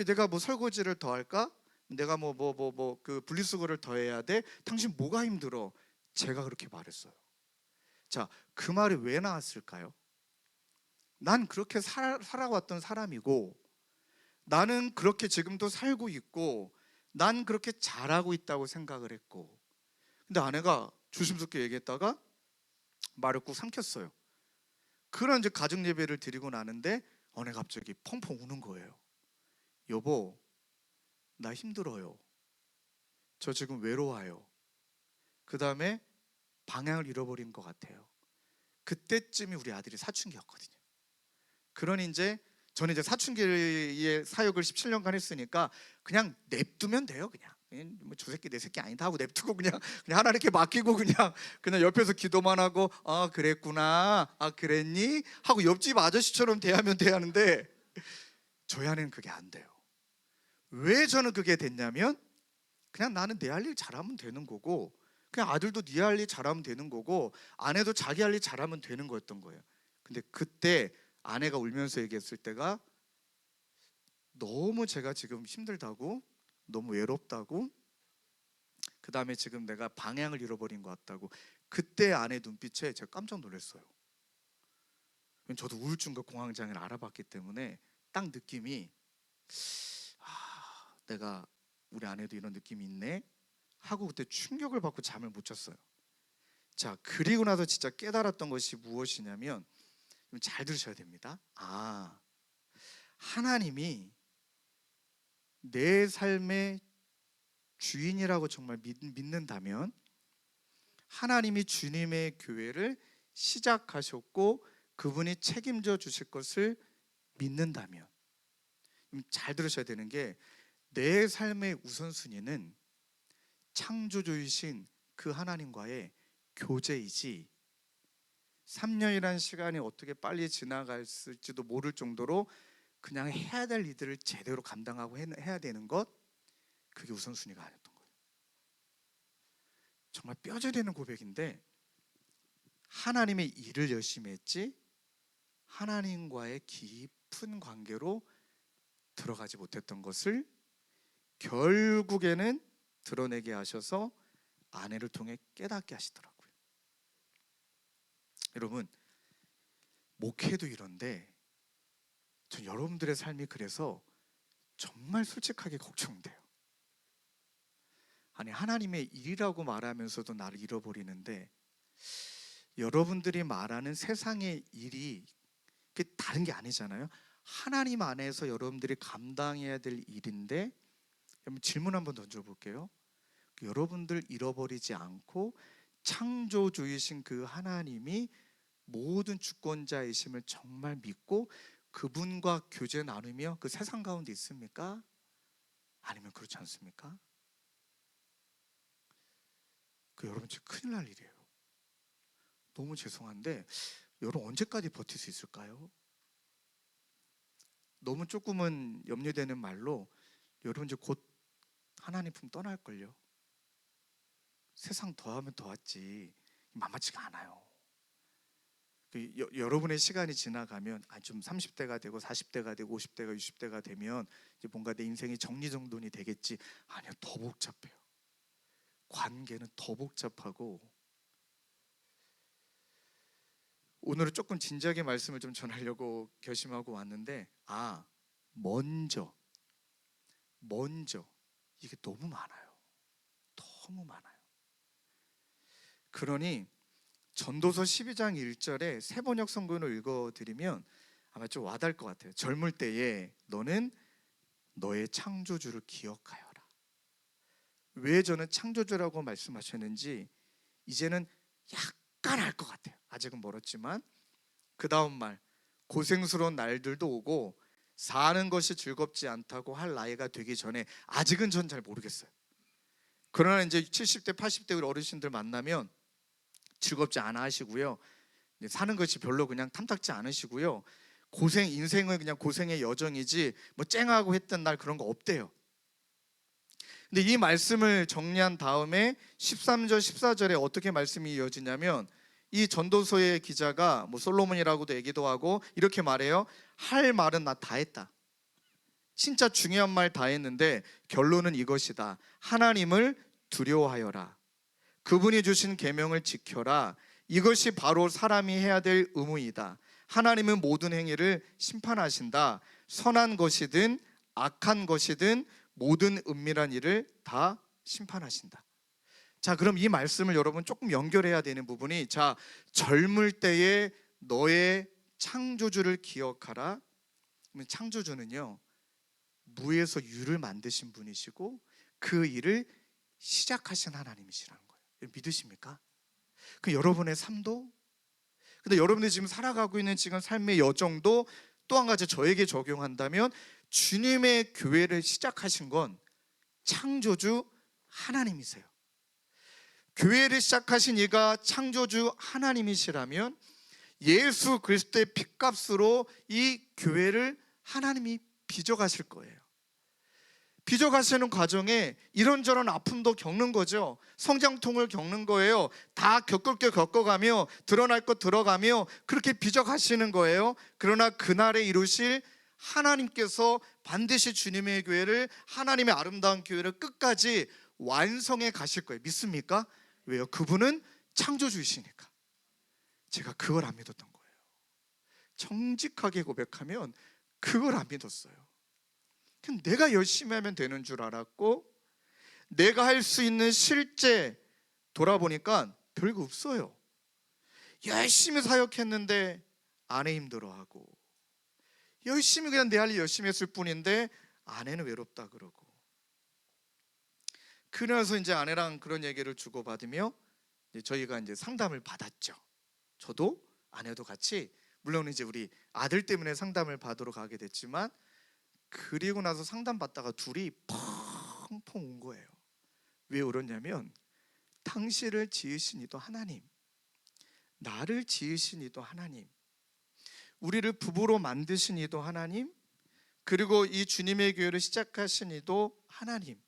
내가 뭐 설거지를 더 할까? 내가 그 분리수거를 더 해야 돼? 당신 뭐가 힘들어? 제가 그렇게 말했어요. 자, 그 말이 왜 나왔을까요? 난 그렇게 살아왔던 사람이고 나는 그렇게 지금도 살고 있고 난 그렇게 잘하고 있다고 생각을 했고 근데 아내가 조심스럽게 얘기했다가 말을 꾹 삼켰어요. 그런 이제 가정 예배를 드리고 나는데 아내가 갑자기 펑펑 우는 거예요. 여보, 나 힘들어요. 저 지금 외로워요. 그 다음에 방향을 잃어버린 것 같아요. 그때쯤이 우리 아들이 사춘기였거든요. 그러니 이제 저는 이제 사춘기의 사역을 17년간 했으니까 그냥 냅두면 돼요. 그냥 뭐 저 새끼 내 새끼 아니다 하고 냅두고 그냥 하나님께 맡기고 그냥 옆에서 기도만 하고 그랬구나, 그랬니 하고 옆집 아저씨처럼 대하면 돼하는데 저희 아내는 그게 안 돼요. 왜 저는 그게 됐냐면 그냥 나는 내 할 일 잘하면 되는 거고 그냥 아들도 네 할 일 잘하면 되는 거고 아내도 자기 할 일 잘하면 되는 거였던 거예요. 근데 그때 아내가 울면서 얘기했을 때가 너무 제가 지금 힘들다고 너무 외롭다고 그 다음에 지금 내가 방향을 잃어버린 것 같다고 그때 아내 눈빛에 제가 깜짝 놀랐어요. 저도 우울증과 공황장애를 알아봤기 때문에 딱 느낌이 내가 우리 아내도 이런 느낌이 있네 하고 그때 충격을 받고 잠을 못 잤어요. 자, 그리고 나서 진짜 깨달았던 것이 무엇이냐면 잘 들으셔야 됩니다. 하나님이 내 삶의 주인이라고 정말 믿는다면 하나님이 주님의 교회를 시작하셨고 그분이 책임져 주실 것을 믿는다면 잘 들으셔야 되는 게 내 삶의 우선순위는 창조주이신 그 하나님과의 교제이지 3년이라는 시간이 어떻게 빨리 지나갔을지도 모를 정도로 그냥 해야 될 일들을 제대로 감당하고 해야 되는 것 그게 우선순위가 아니었던 거예요. 정말 뼈저리는 고백인데 하나님의 일을 열심히 했지 하나님과의 깊은 관계로 들어가지 못했던 것을 결국에는 드러내게 하셔서 아내를 통해 깨닫게 하시더라고요. 여러분, 목회도 이런데 전 여러분들의 삶이 그래서 정말 솔직하게 걱정돼요. 아니, 하나님의 일이라고 말하면서도 나를 잃어버리는데 여러분들이 말하는 세상의 일이 그게 다른 게 아니잖아요. 하나님 안에서 여러분들이 감당해야 될 일인데, 여러분 질문 한번 던져볼게요. 여러분들 잃어버리지 않고 창조주이신 그 하나님이 모든 주권자이심을 정말 믿고 그분과 교제 나누며 그 세상 가운데 있습니까? 아니면 그렇지 않습니까? 여러분 지금 큰일 날 일이에요. 너무 죄송한데 여러분 언제까지 버틸 수 있을까요? 너무 조금은 염려되는 말로 여러분 이제 곧 하나님 품 떠날걸요. 세상 더하면 더하지 만만치가 않아요. 여러분의 시간이 지나가면 좀 30대가 되고 40대가 되고 50대가 60대가 되면 이제 뭔가 내 인생이 정리정돈이 되겠지. 아니요, 더 복잡해요. 관계는 더 복잡하고. 오늘은 조금 진지하게 말씀을 좀 전하려고 결심하고 왔는데 먼저 이게 너무 많아요. 너무 많아요. 그러니 전도서 12장 1절에 세번역 성경을 읽어드리면 아마 좀 와닿을 것 같아요. 젊을 때에 너는 너의 창조주를 기억하여라. 왜 저는 창조주라고 말씀하셨는지 이제는 약간 알 것 같아요. 아직은 멀었지만 그 다음 말, 고생스러운 날들도 오고 사는 것이 즐겁지 않다고 할 나이가 되기 전에 아직은 전 잘 모르겠어요. 그러나 이제 70대 80대 우리 어르신들 만나면 즐겁지 않아 하시고요, 사는 것이 별로 그냥 탐탁지 않으시고요, 인생은 그냥 고생의 여정이지 뭐 쨍하고 했던 날 그런 거 없대요. 근데 이 말씀을 정리한 다음에 13절 14절에 어떻게 말씀이 이어지냐면 이 전도서의 기자가 뭐 솔로몬이라고도 얘기도 하고 이렇게 말해요. 할 말은 나 다 했다. 진짜 중요한 말 다 했는데 결론은 이것이다. 하나님을 두려워하여라. 그분이 주신 계명을 지켜라. 이것이 바로 사람이 해야 될 의무이다. 하나님은 모든 행위를 심판하신다. 선한 것이든 악한 것이든 모든 은밀한 일을 다 심판하신다. 자, 그럼 이 말씀을 여러분 조금 연결해야 되는 부분이, 자, 젊을 때에 너의 창조주를 기억하라. 그러면 창조주는요, 무에서 유를 만드신 분이시고 그 일을 시작하신 하나님이시라는 거예요. 믿으십니까? 그 여러분의 삶도, 근데 여러분들이 지금 살아가고 있는 지금 삶의 여정도 또 한 가지 저에게 적용한다면 주님의 교회를 시작하신 건 창조주 하나님이세요. 교회를 시작하신 이가 창조주 하나님이시라면 예수 그리스도의 핏값으로 이 교회를 하나님이 빚어가실 거예요. 빚어가시는 과정에 이런저런 아픔도 겪는 거죠. 성장통을 겪는 거예요. 다 겪을 게 겪어가며 드러날 것 들어가며 그렇게 빚어가시는 거예요. 그러나 그날에 이루실 하나님께서 반드시 주님의 교회를, 하나님의 아름다운 교회를 끝까지 완성해 가실 거예요. 믿습니까? 왜요? 그분은 창조주이시니까. 제가 그걸 안 믿었던 거예요. 정직하게 고백하면 그걸 안 믿었어요. 그냥 내가 열심히 하면 되는 줄 알았고, 내가 할 수 있는 실제 돌아보니까 별거 없어요. 열심히 사역했는데 아내 힘들어하고, 열심히 그냥 내 할 일 열심히 했을 뿐인데 아내는 외롭다 그러고. 그래서 이제 아내랑 그런 얘기를 주고받으며 저희가 이제 상담을 받았죠. 저도 아내도 같이, 물론 이제 우리 아들 때문에 상담을 받으러 가게 됐지만, 그리고 나서 상담 받다가 둘이 펑펑 운 거예요. 왜 울었냐면, 당신을 지으신 이도 하나님, 나를 지으신 이도 하나님, 우리를 부부로 만드신 이도 하나님, 그리고 이 주님의 교회를 시작하신 이도 하나님.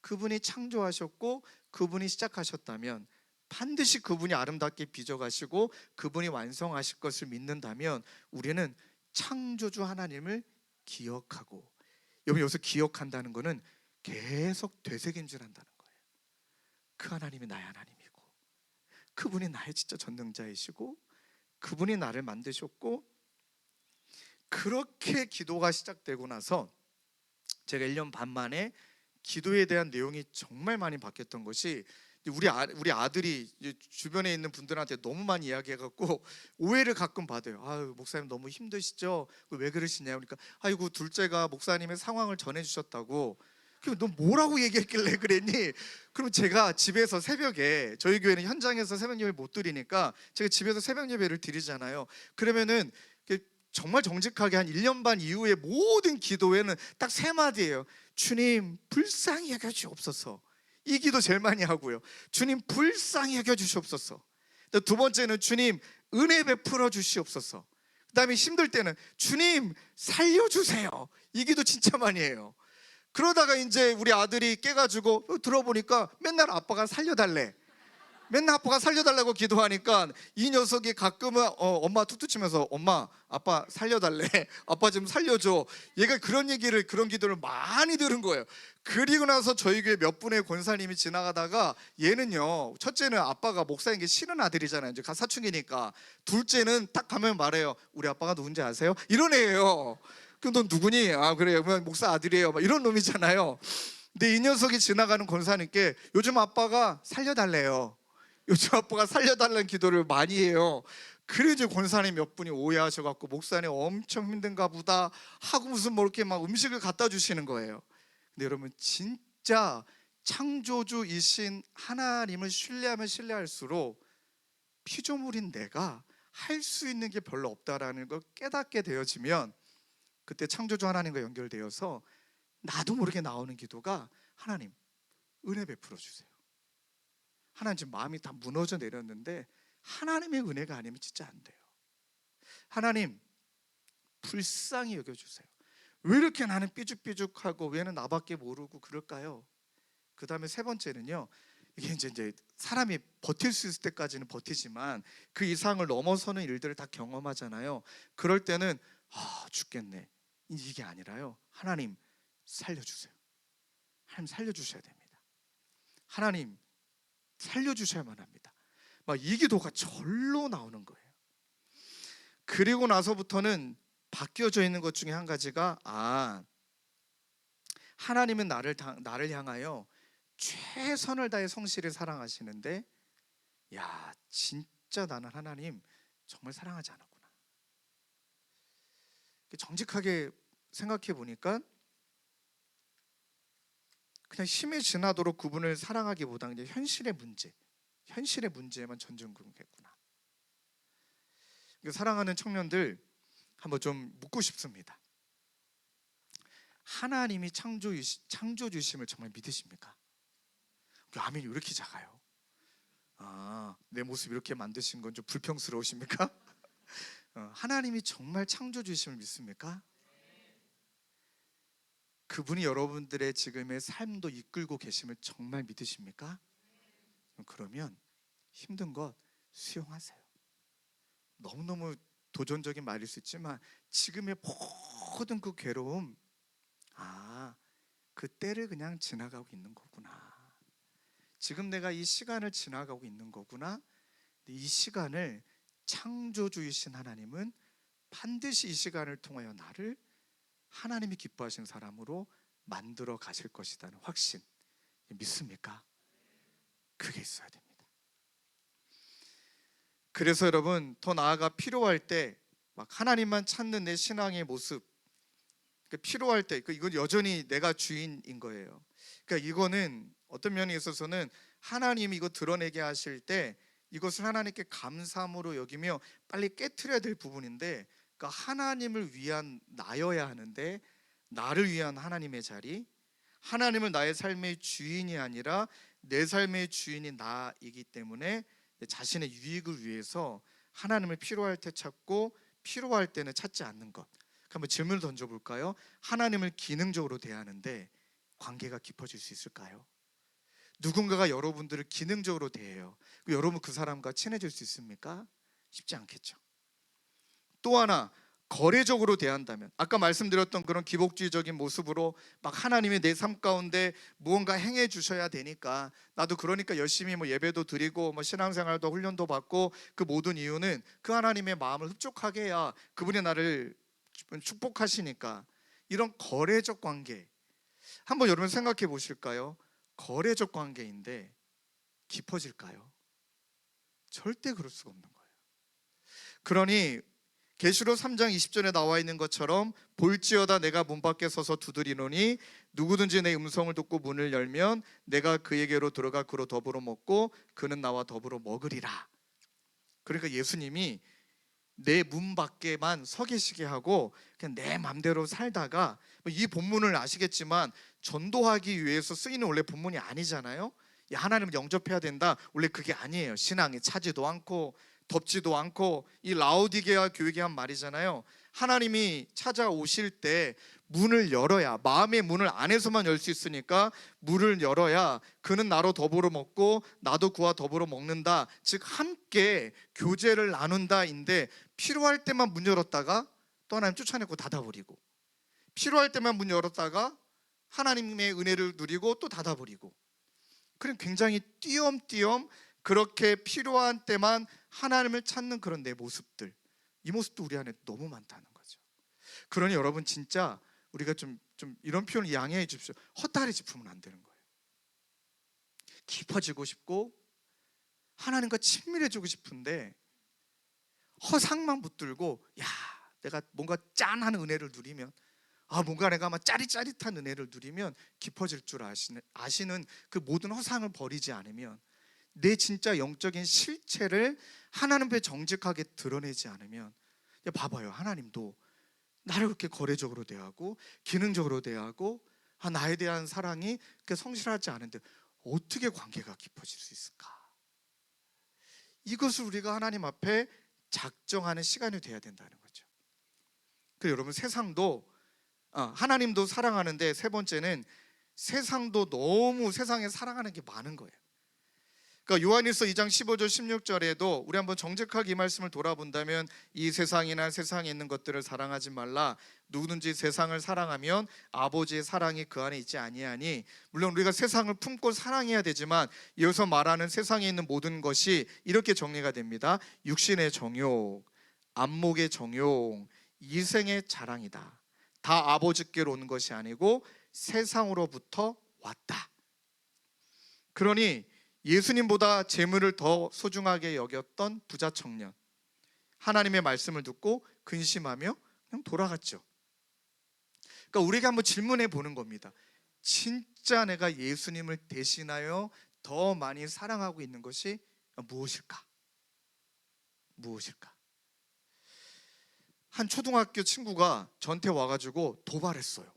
그분이 창조하셨고 그분이 시작하셨다면 반드시 그분이 아름답게 빚어가시고 그분이 완성하실 것을 믿는다면 우리는 창조주 하나님을 기억하고, 여기서 기억한다는 것은 계속 되새김질한다는 거예요. 그 하나님이 나의 하나님이고 그분이 나의 진짜 전능자이시고 그분이 나를 만드셨고, 그렇게 기도가 시작되고 나서 제가 1년 반 만에 기도에 대한 내용이 정말 많이 바뀌었던 것이, 우리 아들이 이제 주변에 있는 분들한테 너무 많이 이야기해갖고 오해를 가끔 받아요. 아유, 목사님 너무 힘드시죠? 왜 그러시냐? 그러니까 아이고, 둘째가 목사님의 상황을 전해주셨다고. 그럼 너 뭐라고 얘기했길래 그랬니? 그럼 제가 집에서 새벽에, 저희 교회는 현장에서 새벽 예배 못 드리니까 제가 집에서 새벽 예배를 드리잖아요. 그러면은 정말 정직하게 한 1년 반 이후에 모든 기도회는 딱 3마디예요. 주님, 불쌍히 여겨 주옵소서. 이 기도 제일 많이 하고요. 주님, 불쌍히 여겨 주시옵소서. 두 번째는 주님, 은혜 베풀어 주시옵소서. 그다음에 힘들 때는 주님, 살려주세요. 이 기도 진짜 많이 해요. 그러다가 이제 우리 아들이 깨가지고 들어보니까 맨날 아빠가 살려달래. 맨날 아빠가 살려달라고 기도하니까 이 녀석이 가끔은 엄마 툭툭 치면서 엄마, 아빠 살려달래. 아빠 좀 살려줘. 얘가 그런 기도를 많이 들은 거예요. 그리고 나서 저희 교회 몇 분의 권사님이 지나가다가, 얘는요, 첫째는 아빠가 목사인 게 싫은 아들이잖아요. 이제 사춘기니까. 둘째는 딱 가면 말해요. 우리 아빠가 누군지 아세요? 이런 애예요. 그럼 넌 누구니? 아, 그래요. 목사 아들이에요. 막 이런 놈이잖아요. 근데 이 녀석이 지나가는 권사님께 요즘 아빠가 살려달래요. 요즘 아빠가 살려달라는 기도를 많이 해요. 그래 이제 권사님 몇 분이 오해하셔갖고 목사님 엄청 힘든가 보다 하고 무슨 뭐 이렇게 막 음식을 갖다 주시는 거예요. 근데 여러분, 진짜 창조주이신 하나님을 신뢰하면 신뢰할수록 피조물인 내가 할 수 있는 게 별로 없다라는 걸 깨닫게 되어지면, 그때 창조주 하나님과 연결되어서 나도 모르게 나오는 기도가, 하나님, 은혜 베풀어 주세요. 하나님, 지금 마음이 다 무너져 내렸는데 하나님의 은혜가 아니면 진짜 안 돼요. 하나님, 불쌍히 여겨주세요. 왜 이렇게 나는 삐죽삐죽하고 왜 나밖에 모르고 그럴까요? 그 다음에 세 번째는요, 이게 이제 사람이 버틸 수 있을 때까지는 버티지만 그 이상을 넘어서는 일들을 다 경험하잖아요. 그럴 때는 죽겠네, 이게 아니라요, 하나님 살려주세요. 하나님 살려주셔야 됩니다. 하나님 살려주셔야만 합니다. 막 이 기도가 절로 나오는 거예요. 그리고 나서부터는 바뀌어져 있는 것 중에 한 가지가, 하나님은 나를 향하여 최선을 다해 성실히 사랑하시는데, 야, 진짜 나는 하나님 정말 사랑하지 않았구나. 정직하게 생각해 보니까 그냥 힘이 지나도록 그분을 사랑하기보다 그냥 현실의 문제에만 전전긍긍했구나. 사랑하는 청년들, 한번 좀 묻고 싶습니다. 하나님이 창조주심을 정말 믿으십니까? 아멘이 왜 이렇게 작아요? 내 모습 이렇게 만드신 건 좀 불평스러우십니까? 하나님이 정말 창조주심을 믿습니까? 그분이 여러분들의 지금의 삶도 이끌고 계심을 정말 믿으십니까? 그러면 힘든 것 수용하세요. 너무너무 도전적인 말일 수 있지만 지금의 모든 그 괴로움, 그 때를 그냥 지나가고 있는 거구나. 지금 내가 이 시간을 지나가고 있는 거구나. 이 시간을 창조주이신 하나님은 반드시 이 시간을 통하여 나를 하나님이 기뻐하시는 사람으로 만들어 가실 것이라는 확신, 믿습니까? 그게 있어야 됩니다. 그래서 여러분, 더 나아가 필요할 때 막 하나님만 찾는 내 신앙의 모습, 필요할 때 이건 여전히 내가 주인인 거예요. 그러니까 이거는 어떤 면에 있어서는 하나님이 이거 드러내게 하실 때 이것을 하나님께 감사함으로 여기며 빨리 깨트려야 될 부분인데, 그러니까 하나님을 위한 나여야 하는데, 나를 위한 하나님의 자리, 하나님을 나의 삶의 주인이 아니라 내 삶의 주인이 나이기 때문에 내 자신의 유익을 위해서 하나님을 필요할 때 찾고 필요할 때는 찾지 않는 것. 한번 질문을 던져볼까요? 하나님을 기능적으로 대하는데 관계가 깊어질 수 있을까요? 누군가가 여러분들을 기능적으로 대해요. 여러분 그 사람과 친해질 수 있습니까? 쉽지 않겠죠. 또 하나, 거래적으로 대한다면, 아까 말씀드렸던 그런 기복주의적인 모습으로 막 하나님이 내 삶 가운데 무언가 행해 주셔야 되니까 나도 그러니까 열심히 뭐 예배도 드리고 뭐 신앙생활도 훈련도 받고, 그 모든 이유는 그 하나님의 마음을 흡족하게 해야 그분이 나를 축복하시니까. 이런 거래적 관계 한번 여러분 생각해 보실까요? 거래적 관계인데 깊어질까요? 절대 그럴 수가 없는 거예요. 그러니 계시록 3장 20절에 나와 있는 것처럼 볼지어다 내가 문 밖에 서서 두드리노니 누구든지 내 음성을 듣고 문을 열면 내가 그에게로 들어가 그로 더불어 먹고 그는 나와 더불어 먹으리라. 그러니까 예수님이 내 문 밖에만 서 계시게 하고 그냥 내 맘대로 살다가, 이 본문을 아시겠지만 전도하기 위해서 쓰이는 원래 본문이 아니잖아요. 하나님을 영접해야 된다, 원래 그게 아니에요. 신앙이 차지도 않고 덥지도 않고, 이 라오디게아 교회가 한 말이잖아요. 하나님이 찾아오실 때 문을 열어야, 마음의 문을 안에서만 열 수 있으니까 문을 열어야 그는 나로 더불어 먹고 나도 그와 더불어 먹는다, 즉 함께 교제를 나눈다인데, 필요할 때만 문 열었다가 또 하나님 쫓아내고 닫아버리고, 필요할 때만 문 열었다가 하나님의 은혜를 누리고 또 닫아버리고, 그럼 굉장히 띄엄띄엄 그렇게 필요한 때만 하나님을 찾는 그런 내 모습들, 이 모습도 우리 안에 너무 많다는 거죠. 그러니 여러분 진짜 우리가 좀 이런 표현을 양해해 주십시오. 헛다리 짚으면 안 되는 거예요. 깊어지고 싶고 하나님과 친밀해지고 싶은데 허상만 붙들고, 야 내가 뭔가 짠한 은혜를 누리면, 뭔가 내가 막 짜릿짜릿한 은혜를 누리면 깊어질 줄 아시는 그 모든 허상을 버리지 않으면, 내 진짜 영적인 실체를 하나님 앞에 정직하게 드러내지 않으면, 봐봐요, 하나님도 나를 그렇게 거래적으로 대하고 기능적으로 대하고 나에 대한 사랑이 그렇게 성실하지 않은데 어떻게 관계가 깊어질 수 있을까? 이것을 우리가 하나님 앞에 작정하는 시간이 돼야 된다는 거죠. 그리고 여러분, 세상도 하나님도 사랑하는데, 세 번째는 세상도 너무 세상에 사랑하는 게 많은 거예요. 그러니까 요한일서 2장 15절 16절에도 우리 한번 정직하게 이 말씀을 돌아본다면, 이 세상이나 세상에 있는 것들을 사랑하지 말라. 누구든지 세상을 사랑하면 아버지의 사랑이 그 안에 있지 아니하니. 물론 우리가 세상을 품고 사랑해야 되지만, 이어서 말하는 세상에 있는 모든 것이 이렇게 정리가 됩니다. 육신의 정욕, 안목의 정욕, 이생의 자랑이다. 다 아버지께로 온 것이 아니고 세상으로부터 왔다. 그러니 예수님보다 재물을 더 소중하게 여겼던 부자 청년, 하나님의 말씀을 듣고 근심하며 그냥 돌아갔죠. 그러니까 우리가 한번 질문해 보는 겁니다. 진짜 내가 예수님을 대신하여 더 많이 사랑하고 있는 것이 무엇일까? 무엇일까? 한 초등학교 친구가 저한테 와가지고 도발했어요.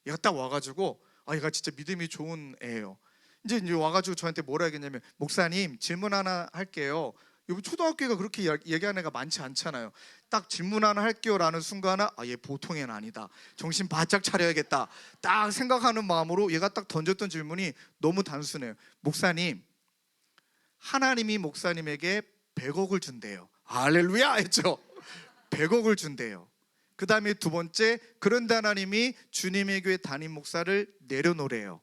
얘가 딱 와가지고, 얘가 진짜 믿음이 좋은 애예요. 이제 와가지고 저한테 뭐라 하겠냐면, 목사님 질문 하나 할게요. 여기 초등학교가 그렇게 얘기하는 애가 많지 않잖아요. 딱 질문 하나 할게요 라는 순간에 얘 보통 애는 아니다, 정신 바짝 차려야겠다 딱 생각하는 마음으로 얘가 딱 던졌던 질문이 너무 단순해요. 목사님, 하나님이 목사님에게 100억을 준대요. 할렐루야 했죠. 100억을 준대요. 그 다음에 두 번째, 그런데 하나님이 주님의 교회 담임 목사를 내려놓으래요.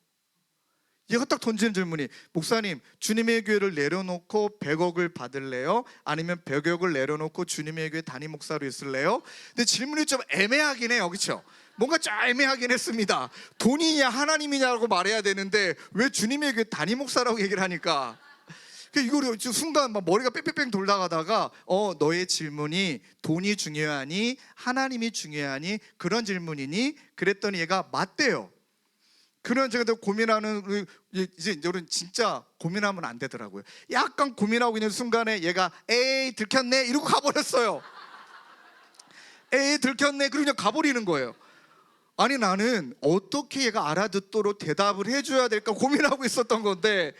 얘가 딱 던지는 질문이, 목사님 주님의 교회를 내려놓고 100억을 받을래요? 아니면 100억을 내려놓고 주님의 교회 담임 목사로 있을래요? 근데 질문이 좀 애매하긴 해요, 그렇죠? 뭔가 좀 애매하긴 했습니다. 돈이냐 하나님이냐고 말해야 되는데 왜 주님의 교회 담임 목사라고 얘기를 하니까, 이거를 순간 막 머리가 뺑뺑뺑 돌아가다가 너의 질문이 돈이 중요하니 하나님이 중요하니 그런 질문이니? 그랬더니 얘가 맞대요. 그런 제가 고민하는, 이제 여러분 진짜 고민하면 안 되더라고요. 약간 고민하고 있는 순간에 얘가 에이 들켰네 이러고 가버렸어요. 에이 들켰네 그러고 그냥 가버리는 거예요. 아니 나는 어떻게 얘가 알아듣도록 대답을 해줘야 될까 고민하고 있었던 건데,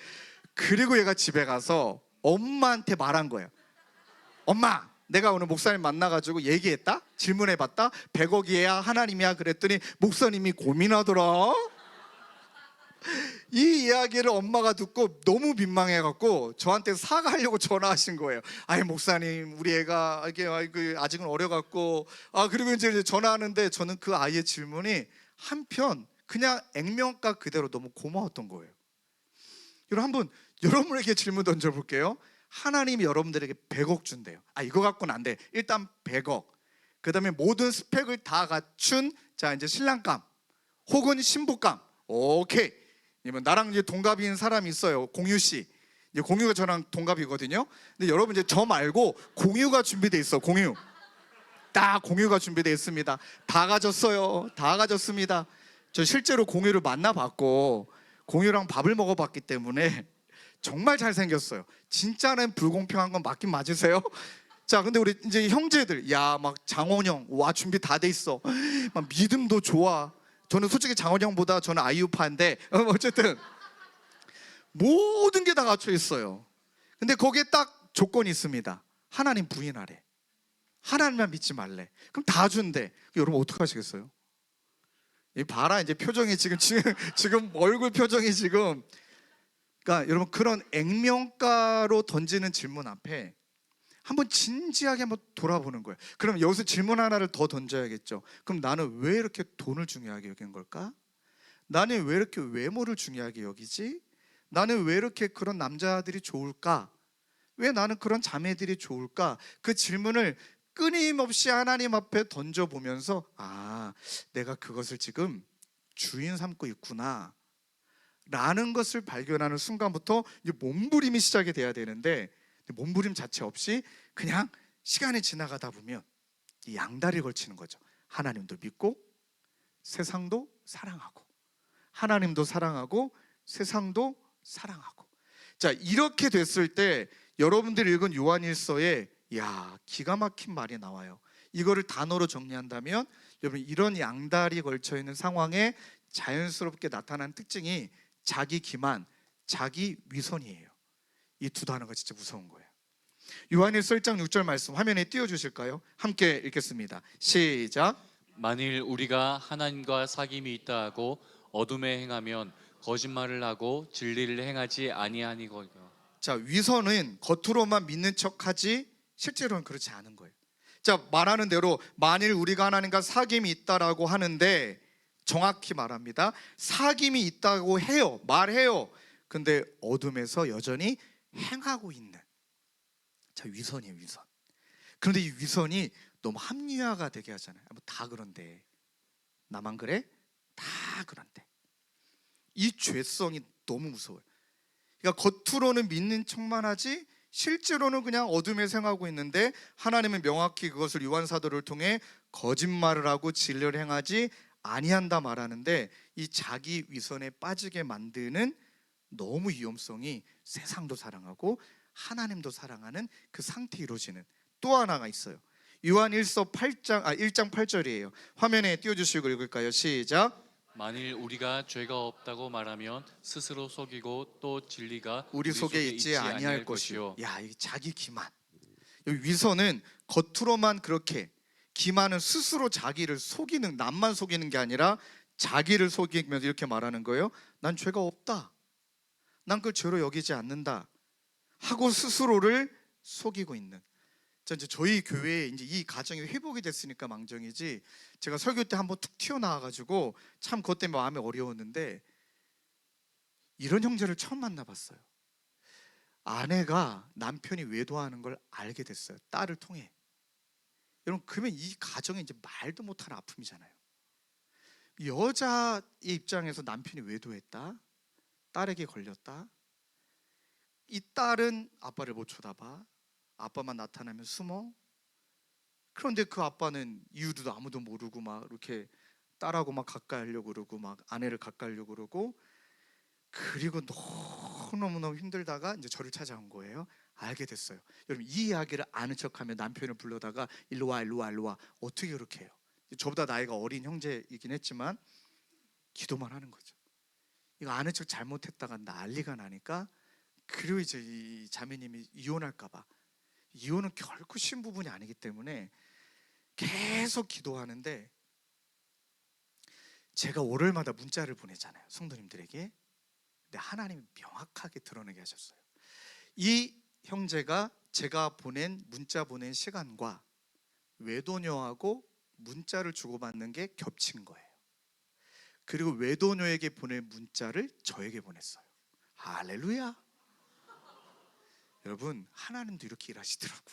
그리고 얘가 집에 가서 엄마한테 말한 거예요. 엄마, 내가 오늘 목사님 만나가지고 얘기했다? 질문해봤다? 100억이야 하나님이야? 그랬더니 목사님이 고민하더라. 이 이야기를 엄마가 듣고 너무 민망해갖고 저한테 사과하려고 전화하신 거예요. 아이 목사님, 우리 애가 이게 아직은 어려갖고 그리고 이제 전화하는데 저는 그 아이의 질문이 한편 그냥 액면가 그대로 너무 고마웠던 거예요. 여러분 한번 여러분에게 질문 던져볼게요. 하나님이 여러분들에게 100억 준대요. 이거 갖고는 안 돼. 일단 100억. 그 다음에 모든 스펙을 다 갖춘 이제 신랑감 혹은 신부감. 오케이. 나랑 이제 동갑인 사람이 있어요. 공유 씨. 이제 공유가 저랑 동갑이거든요. 근데 여러분 이제 저 말고 공유가 준비돼 있어. 공유. 딱 공유가 준비돼 있습니다. 다 가졌어요. 다 가졌습니다. 저 실제로 공유를 만나봤고 공유랑 밥을 먹어봤기 때문에 정말 잘생겼어요. 진짜는 불공평한 건 맞긴 맞으세요? 자, 근데 우리 이제 형제들, 막 장원영, 와 준비 다 돼 있어. 막 믿음도 좋아. 저는 솔직히 장원영보다 저는 아이유파인데 어쨌든 모든 게 다 갖춰 있어요. 근데 거기에 딱 조건이 있습니다. 하나님 부인하래. 하나님만 믿지 말래. 그럼 다 준대. 여러분 어떻게 하시겠어요? 이 봐라 이제 표정이 지금 얼굴 표정이 지금. 그러니까 여러분 그런 액면가로 던지는 질문 앞에 한번 진지하게 한번 돌아보는 거예요. 그럼 여기서 질문 하나를 더 던져야겠죠. 그럼 나는 왜 이렇게 돈을 중요하게 여긴 걸까? 나는 왜 이렇게 외모를 중요하게 여기지? 나는 왜 이렇게 그런 남자들이 좋을까? 왜 나는 그런 자매들이 좋을까? 그 질문을 끊임없이 하나님 앞에 던져보면서 내가 그것을 지금 주인 삼고 있구나 라는 것을 발견하는 순간부터 이제 몸부림이 시작이 돼야 되는데 몸부림 자체 없이 그냥 시간이 지나가다 보면 이 양다리 걸치는 거죠. 하나님도 믿고 세상도 사랑하고 하나님도 사랑하고 세상도 사랑하고. 자, 이렇게 됐을 때 여러분들이 읽은 요한일서에 기가 막힌 말이 나와요. 이거를 단어로 정리한다면 여러분 이런 양다리 걸쳐 있는 상황에 자연스럽게 나타나는 특징이 자기 기만, 자기 위선이에요. 이 두 단어가 진짜 무서운 거예요. 요한일서 1장 6절 말씀 화면에 띄워주실까요? 함께 읽겠습니다. 시작. 만일 우리가 하나님과 사귐이 있다 하고 어둠에 행하면 거짓말을 하고 진리를 행하지 아니하니거니와. 자, 위선은 겉으로만 믿는 척하지 실제로는 그렇지 않은 거예요. 자, 말하는 대로 만일 우리가 하나님과 사귐이 있다라고 하는데 정확히 말합니다. 사귐이 있다고 해요. 말해요. 근데 어둠에서 여전히 행하고 있는. 자, 위선이에요, 위선. 그런데 이 위선이 너무 합리화가 되게 하잖아요. 다 그런데 나만 그래? 다 그런데. 이 죄성이 너무 무서워요. 그러니까 겉으로는 믿는 척만 하지 실제로는 그냥 어둠에 생하고 있는데 하나님은 명확히 그것을 요한 사도를 통해 거짓말을 하고 진리를 행하지 아니한다 말하는데 이 자기 위선에 빠지게 만드는 너무 위험성이 세상도 사랑하고 하나님도 사랑하는 그 상태에 이루어지는 또 하나가 있어요. 요한 1장 8절이에요. 화면에 띄워주시고 읽을까요? 시작. 만일 우리가 죄가 없다고 말하면 스스로 속이고 또 진리가 우리 속에 있지 아니할 것이요. 이 자기 기만. 여기 위선은 겉으로만 그렇게, 기만은 스스로 자기를 속이는, 남만 속이는 게 아니라 자기를 속이면서 이렇게 말하는 거예요. 난 죄가 없다. 난 그걸 죄로 여기지 않는다. 하고 스스로를 속이고 있는. 자, 이제 저희 교회에 이제 이 가정이 회복이 됐으니까 망정이지. 제가 설교 때 한번 툭 튀어나와가지고 참 그것 때문에 마음이 어려웠는데 이런 형제를 처음 만나봤어요. 아내가 남편이 외도하는 걸 알게 됐어요. 딸을 통해. 여러분 그러면 이 가정이 이제 말도 못하는 아픔이잖아요. 여자의 입장에서 남편이 외도했다. 딸에게 걸렸다. 이 딸은 아빠를 못 쳐다봐. 아빠만 나타나면 숨어. 그런데 그 아빠는 이유도 아무도 모르고 막 이렇게 딸하고 막 가까이 하려고 그러고 막 아내를 가까이 하려고 그러고 그리고 너무너무 힘들다가 이제 저를 찾아온 거예요. 알게 됐어요. 여러분 이 이야기를 아는 척하면 남편을 불러다가 일로 와 일로 와 일로 와 어떻게 그렇게 해요? 저보다 나이가 어린 형제이긴 했지만 기도만 하는 거죠. 이거 아는 척 잘못했다가 난리가 나니까 그리고 이제 이 자매님이 이혼할까 봐 이혼은 결코 쉬운 부분이 아니기 때문에 계속 기도하는데 제가 월요일마다 문자를 보내잖아요. 성도님들에게. 근데 하나님이 명확하게 드러내게 하셨어요. 이 형제가 제가 보낸 문자 보낸 시간과 외도녀하고 문자를 주고받는 게 겹친 거예요. 그리고 외도녀에게 보낼 문자를 저에게 보냈어요. 할렐루야. 여러분, 하나님도 이렇게 일하시더라고.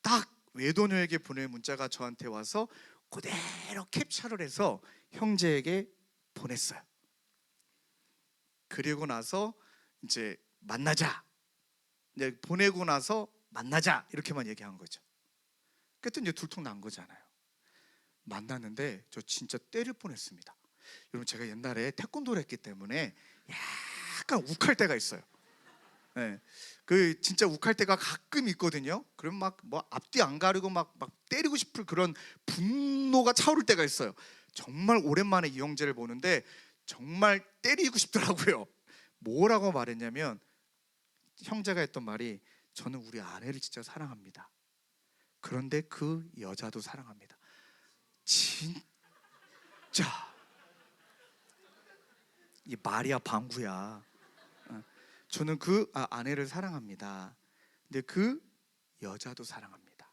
딱 외도녀에게 보낼 문자가 저한테 와서 그대로 캡처를 해서 형제에게 보냈어요. 그리고 나서 이제 만나자, 이제 보내고 나서 만나자 이렇게만 얘기한 거죠. 그랬더니 이제 둘통 난 거잖아요. 만났는데 저 진짜 때릴 뻔했습니다. 여러분, 제가 옛날에 태권도를 했기 때문에 약간 욱할 때가 있어요. 네. 그 진짜 욱할 때가 가끔 있거든요. 그럼 막 뭐 앞뒤 안 가리고 막 때리고 싶을 그런 분노가 차오를 때가 있어요. 정말 오랜만에 이 형제를 보는데 정말 때리고 싶더라고요. 뭐라고 말했냐면, 형제가 했던 말이, 저는 우리 아내를 진짜 사랑합니다. 그런데 그 여자도 사랑합니다. 진짜 이 말이야 방구야. 저는 그 아내를 사랑합니다. 근데 그 여자도 사랑합니다.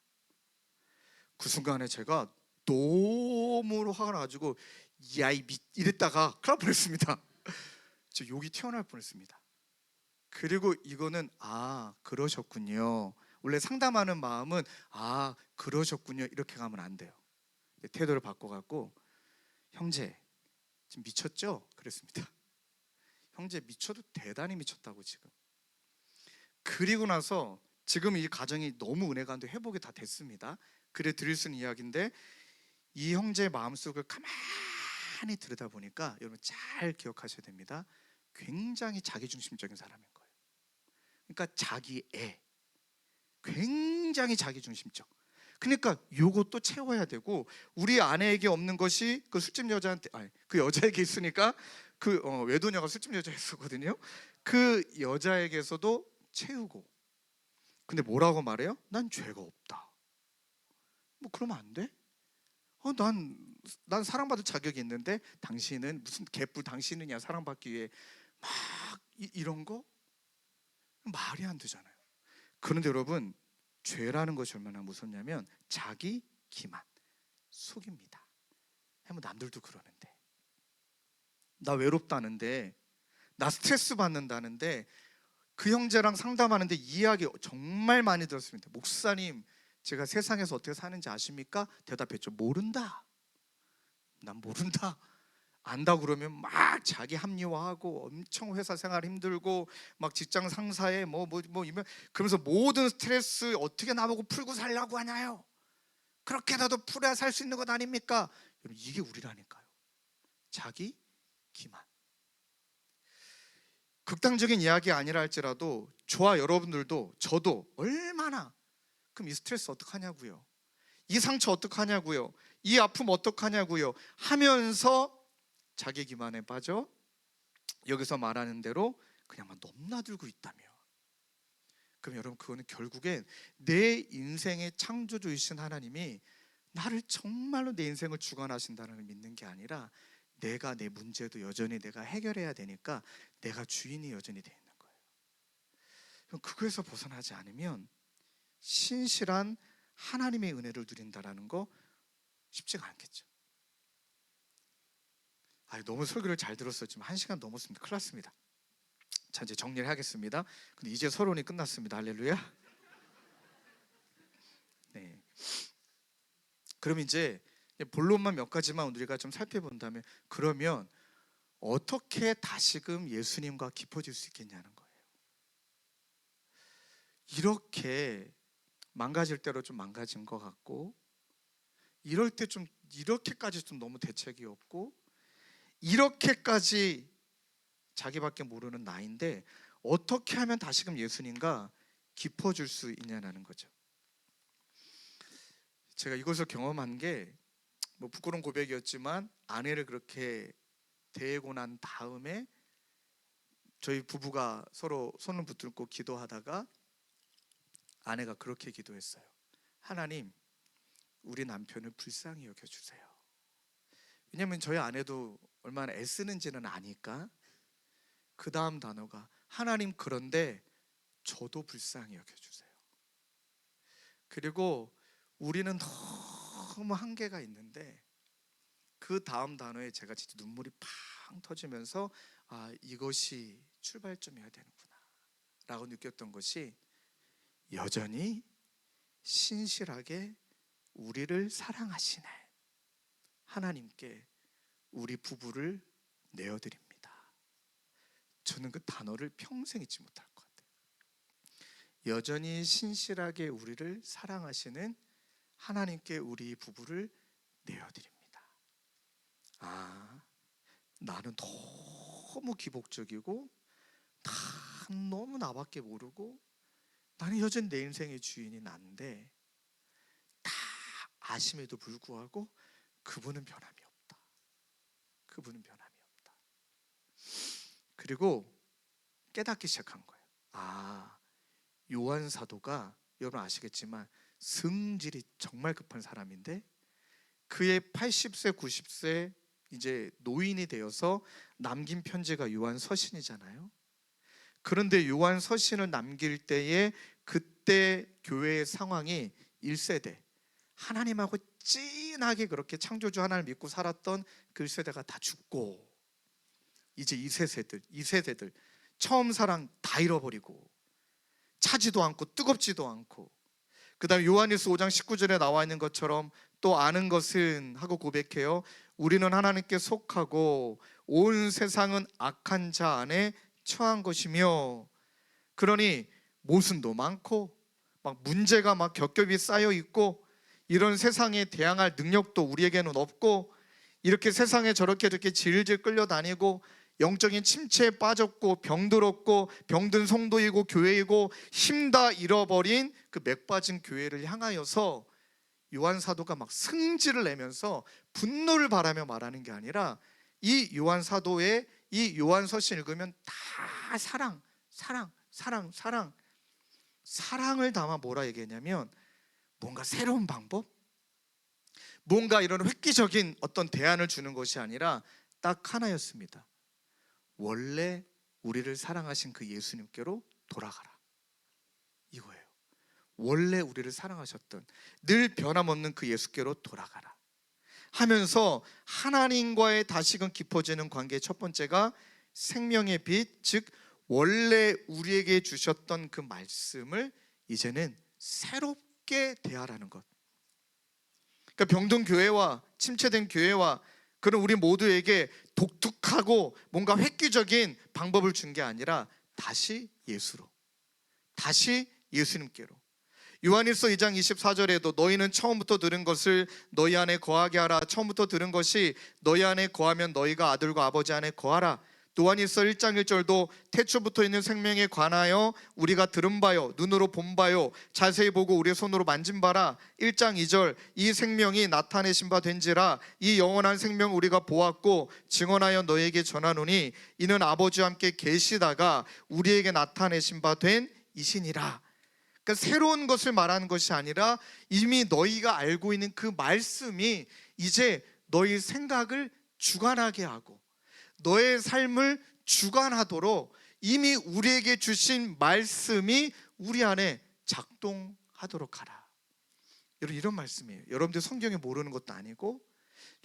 그 순간에 제가 너무 화가 나가지고 야이 이랬다가 큰일 날 뻔했습니다. 저 욕이 튀어나올 뻔했습니다. 그리고 이거는 그러셨군요. 원래 상담하는 마음은 그러셨군요 이렇게 가면 안 돼요. 태도를 바꿔갖고, 형제 지금 미쳤죠? 그랬습니다. 형제 미쳐도 대단히 미쳤다고 지금. 그리고 나서 지금 이 가정이 너무 은혜가 안 돼 회복이 다 됐습니다. 그래 드릴 수 있는 이야기인데, 이 형제의 마음속을 가만히 들여다보니까 여러분 잘 기억하셔야 됩니다. 굉장히 자기중심적인 사람인 거예요. 그러니까 자기 애, 굉장히 자기중심적. 그러니까 요것도 채워야 되고, 우리 아내에게 없는 것이 그 술집 여자한테, 그 여자에게 있으니까 그 외도녀가 술집 여자였었거든요. 그 여자에게서도 채우고. 근데 뭐라고 말해요? 난 죄가 없다. 뭐 그러면 안 돼? 난 사랑받을 자격이 있는데 당신은 무슨 개뿔 당신은야 사랑받기 위해 막 이런 거 말이 안 되잖아요. 그런데 여러분, 죄라는 것이 얼마나 무섭냐면 자기 기만, 속입니다. 뭐 남들도 그러는데, 나 외롭다는데, 나 스트레스 받는다는데, 그 형제랑 상담하는데 이야기 정말 많이 들었습니다. 목사님, 제가 세상에서 어떻게 사는지 아십니까? 대답했죠. 모른다. 난 모른다. 안다 그러면 막 자기 합리화하고 엄청 회사 생활 힘들고 막 직장 상사에 이면 그러면서 모든 스트레스 어떻게 나보고 풀고 살라고 하나요? 그렇게라도 풀어야 살 수 있는 것 아닙니까? 여러분, 이게 우리라니까요. 자기 기만. 극단적인 이야기 아니라 할지라도 저와 여러분들도, 저도 얼마나 그럼 이 스트레스 어떡하냐고요, 이 상처 어떡하냐고요, 이 아픔 어떡하냐고요 하면서 자기 기만에 빠져 여기서 말하는 대로 그냥 막 넘나들고 있다며. 그럼 여러분, 그거는 결국엔 내 인생의 창조주이신 하나님이 나를 정말로 내 인생을 주관하신다는 걸 믿는 게 아니라, 내가 내 문제도 여전히 내가 해결해야 되니까 내가 주인이 여전히 돼 있는 거예요. 그럼 그거에서 벗어나지 않으면 신실한 하나님의 은혜를 누린다라는 거 쉽지가 않겠죠. 너무 설교를 잘 들었어요. 지금 1시간 넘었습니다. 큰일 났습니다. 자, 이제 정리를 하겠습니다. 근데 이제 서론이 끝났습니다. 할렐루야. 네. 그럼 이제 본론만 몇 가지만 우리가 좀 살펴본다면, 그러면 어떻게 다시금 예수님과 깊어질 수 있겠냐는 거예요. 이렇게 망가질 대로 좀 망가진 것 같고, 이럴 때 좀 이렇게까지 좀 너무 대책이 없고, 이렇게까지 자기밖에 모르는 나인데 어떻게 하면 다시금 예수님과 깊어질 수 있냐는 거죠. 제가 이것을 경험한 게 부끄러운 고백이었지만, 아내를 그렇게 대고 난 다음에 저희 부부가 서로 손을 붙들고 기도하다가 아내가 그렇게 기도했어요. 하나님, 우리 남편을 불쌍히 여겨주세요. 왜냐하면 저희 아내도 얼마나 애쓰는지는 아니까 그 다음 단어가 하나님, 그런데 저도 불쌍히 여겨주세요. 그리고 우리는 너무 한계가 있는데 그 다음 단어에 제가 진짜 눈물이 팡 터지면서 이것이 출발점이어야 되는구나 라고 느꼈던 것이, 여전히 신실하게 우리를 사랑하시네 하나님께 우리 부부를 내어드립니다. 저는 그 단어를 평생 잊지 못할 것 같아요. 여전히 신실하게 우리를 사랑하시는 하나님께 우리 부부를 내어드립니다. 나는 너무 기복적이고 난 너무 나밖에 모르고 나는 여전히 내 인생의 주인이 난데, 다 아심에도 불구하고 그분은 변함이 없다. 그분은 변함이 없다. 그리고 깨닫기 시작한 거예요. 요한 사도가 여러분 아시겠지만 성질이 정말 급한 사람인데, 그의 80세 90세 이제 노인이 되어서 남긴 편지가 요한 서신이잖아요. 그런데 요한 서신을 남길 때에 그때 교회의 상황이 1세대, 하나님하고 찐하게 그렇게 창조주 하나님을 믿고 살았던 그 1세대가 다 죽고, 이제 2세대들 처음 사랑 다 잃어버리고, 차지도 않고 뜨겁지도 않고, 그 다음에 요한일서 5장 19절에 나와 있는 것처럼 또 아는 것은 하고 고백해요. 우리는 하나님께 속하고 온 세상은 악한 자 안에 처한 것이며, 그러니 모순도 많고 막 문제가 막 겹겹이 쌓여 있고, 이런 세상에 대항할 능력도 우리에게는 없고, 이렇게 세상에 저렇게 질질 끌려다니고 영적인 침체에 빠졌고 병들었고 병든 성도이고 교회이고 힘 다 잃어버린 그 맥 빠진 교회를 향하여서 요한 사도가 막 승질을 내면서 분노를 바라며 말하는 게 아니라, 이 요한 사도의 이 요한 서신 읽으면 다 사랑을 담아 뭐라 얘기했냐면, 뭔가 새로운 방법, 뭔가 이런 획기적인 어떤 대안을 주는 것이 아니라 딱 하나였습니다. 원래 우리를 사랑하신 그 예수님께로 돌아가라, 이거예요. 원래 우리를 사랑하셨던 늘 변함없는 그 예수께로 돌아가라 하면서 하나님과의 다시금 깊어지는 관계의 첫 번째가 생명의 빛, 즉 원래 우리에게 주셨던 그 말씀을 이제는 새롭게 대하라는 것. 그러니까 병든 교회와 침체된 교회와 그런 우리 모두에게 독특하고 뭔가 획기적인 방법을 준 게 아니라 다시 예수로, 다시 예수님께로. 요한일서 2장 24절에도 너희는 처음부터 들은 것을 너희 안에 거하게 하라. 처음부터 들은 것이 너희 안에 거하면 너희가 아들과 아버지 안에 거하라. 요한일서 1장 1절도 태초부터 있는 생명에 관하여 우리가 들은 바요 눈으로 본 바요 자세히 보고 우리의 손으로 만진 바라. 1장 2절 이 생명이 나타내신 바 된지라. 이 영원한 생명 우리가 보았고 증언하여 너희에게 전하노니 이는 아버지와 함께 계시다가 우리에게 나타내신 바 된 이신이라. 그러니까 새로운 것을 말하는 것이 아니라 이미 너희가 알고 있는 그 말씀이 이제 너희 생각을 주관하게 하고 너의 삶을 주관하도록 이미 우리에게 주신 말씀이 우리 안에 작동하도록 하라. 여러분, 이런 말씀이에요. 여러분들 성경에 모르는 것도 아니고,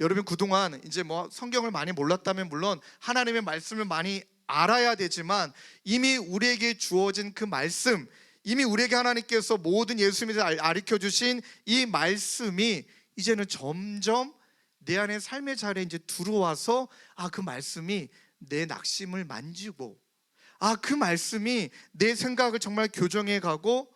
여러분 그동안 이제 뭐 성경을 많이 몰랐다면 물론 하나님의 말씀을 많이 알아야 되지만, 이미 우리에게 주어진 그 말씀, 이미 우리에게 하나님께서 모든 예수님을 가르쳐 주신 이 말씀이 이제는 점점 내 안에 삶의 자리에 이제 들어와서 그 말씀이 내 낙심을 만지고, 그 말씀이 내 생각을 정말 교정해 가고,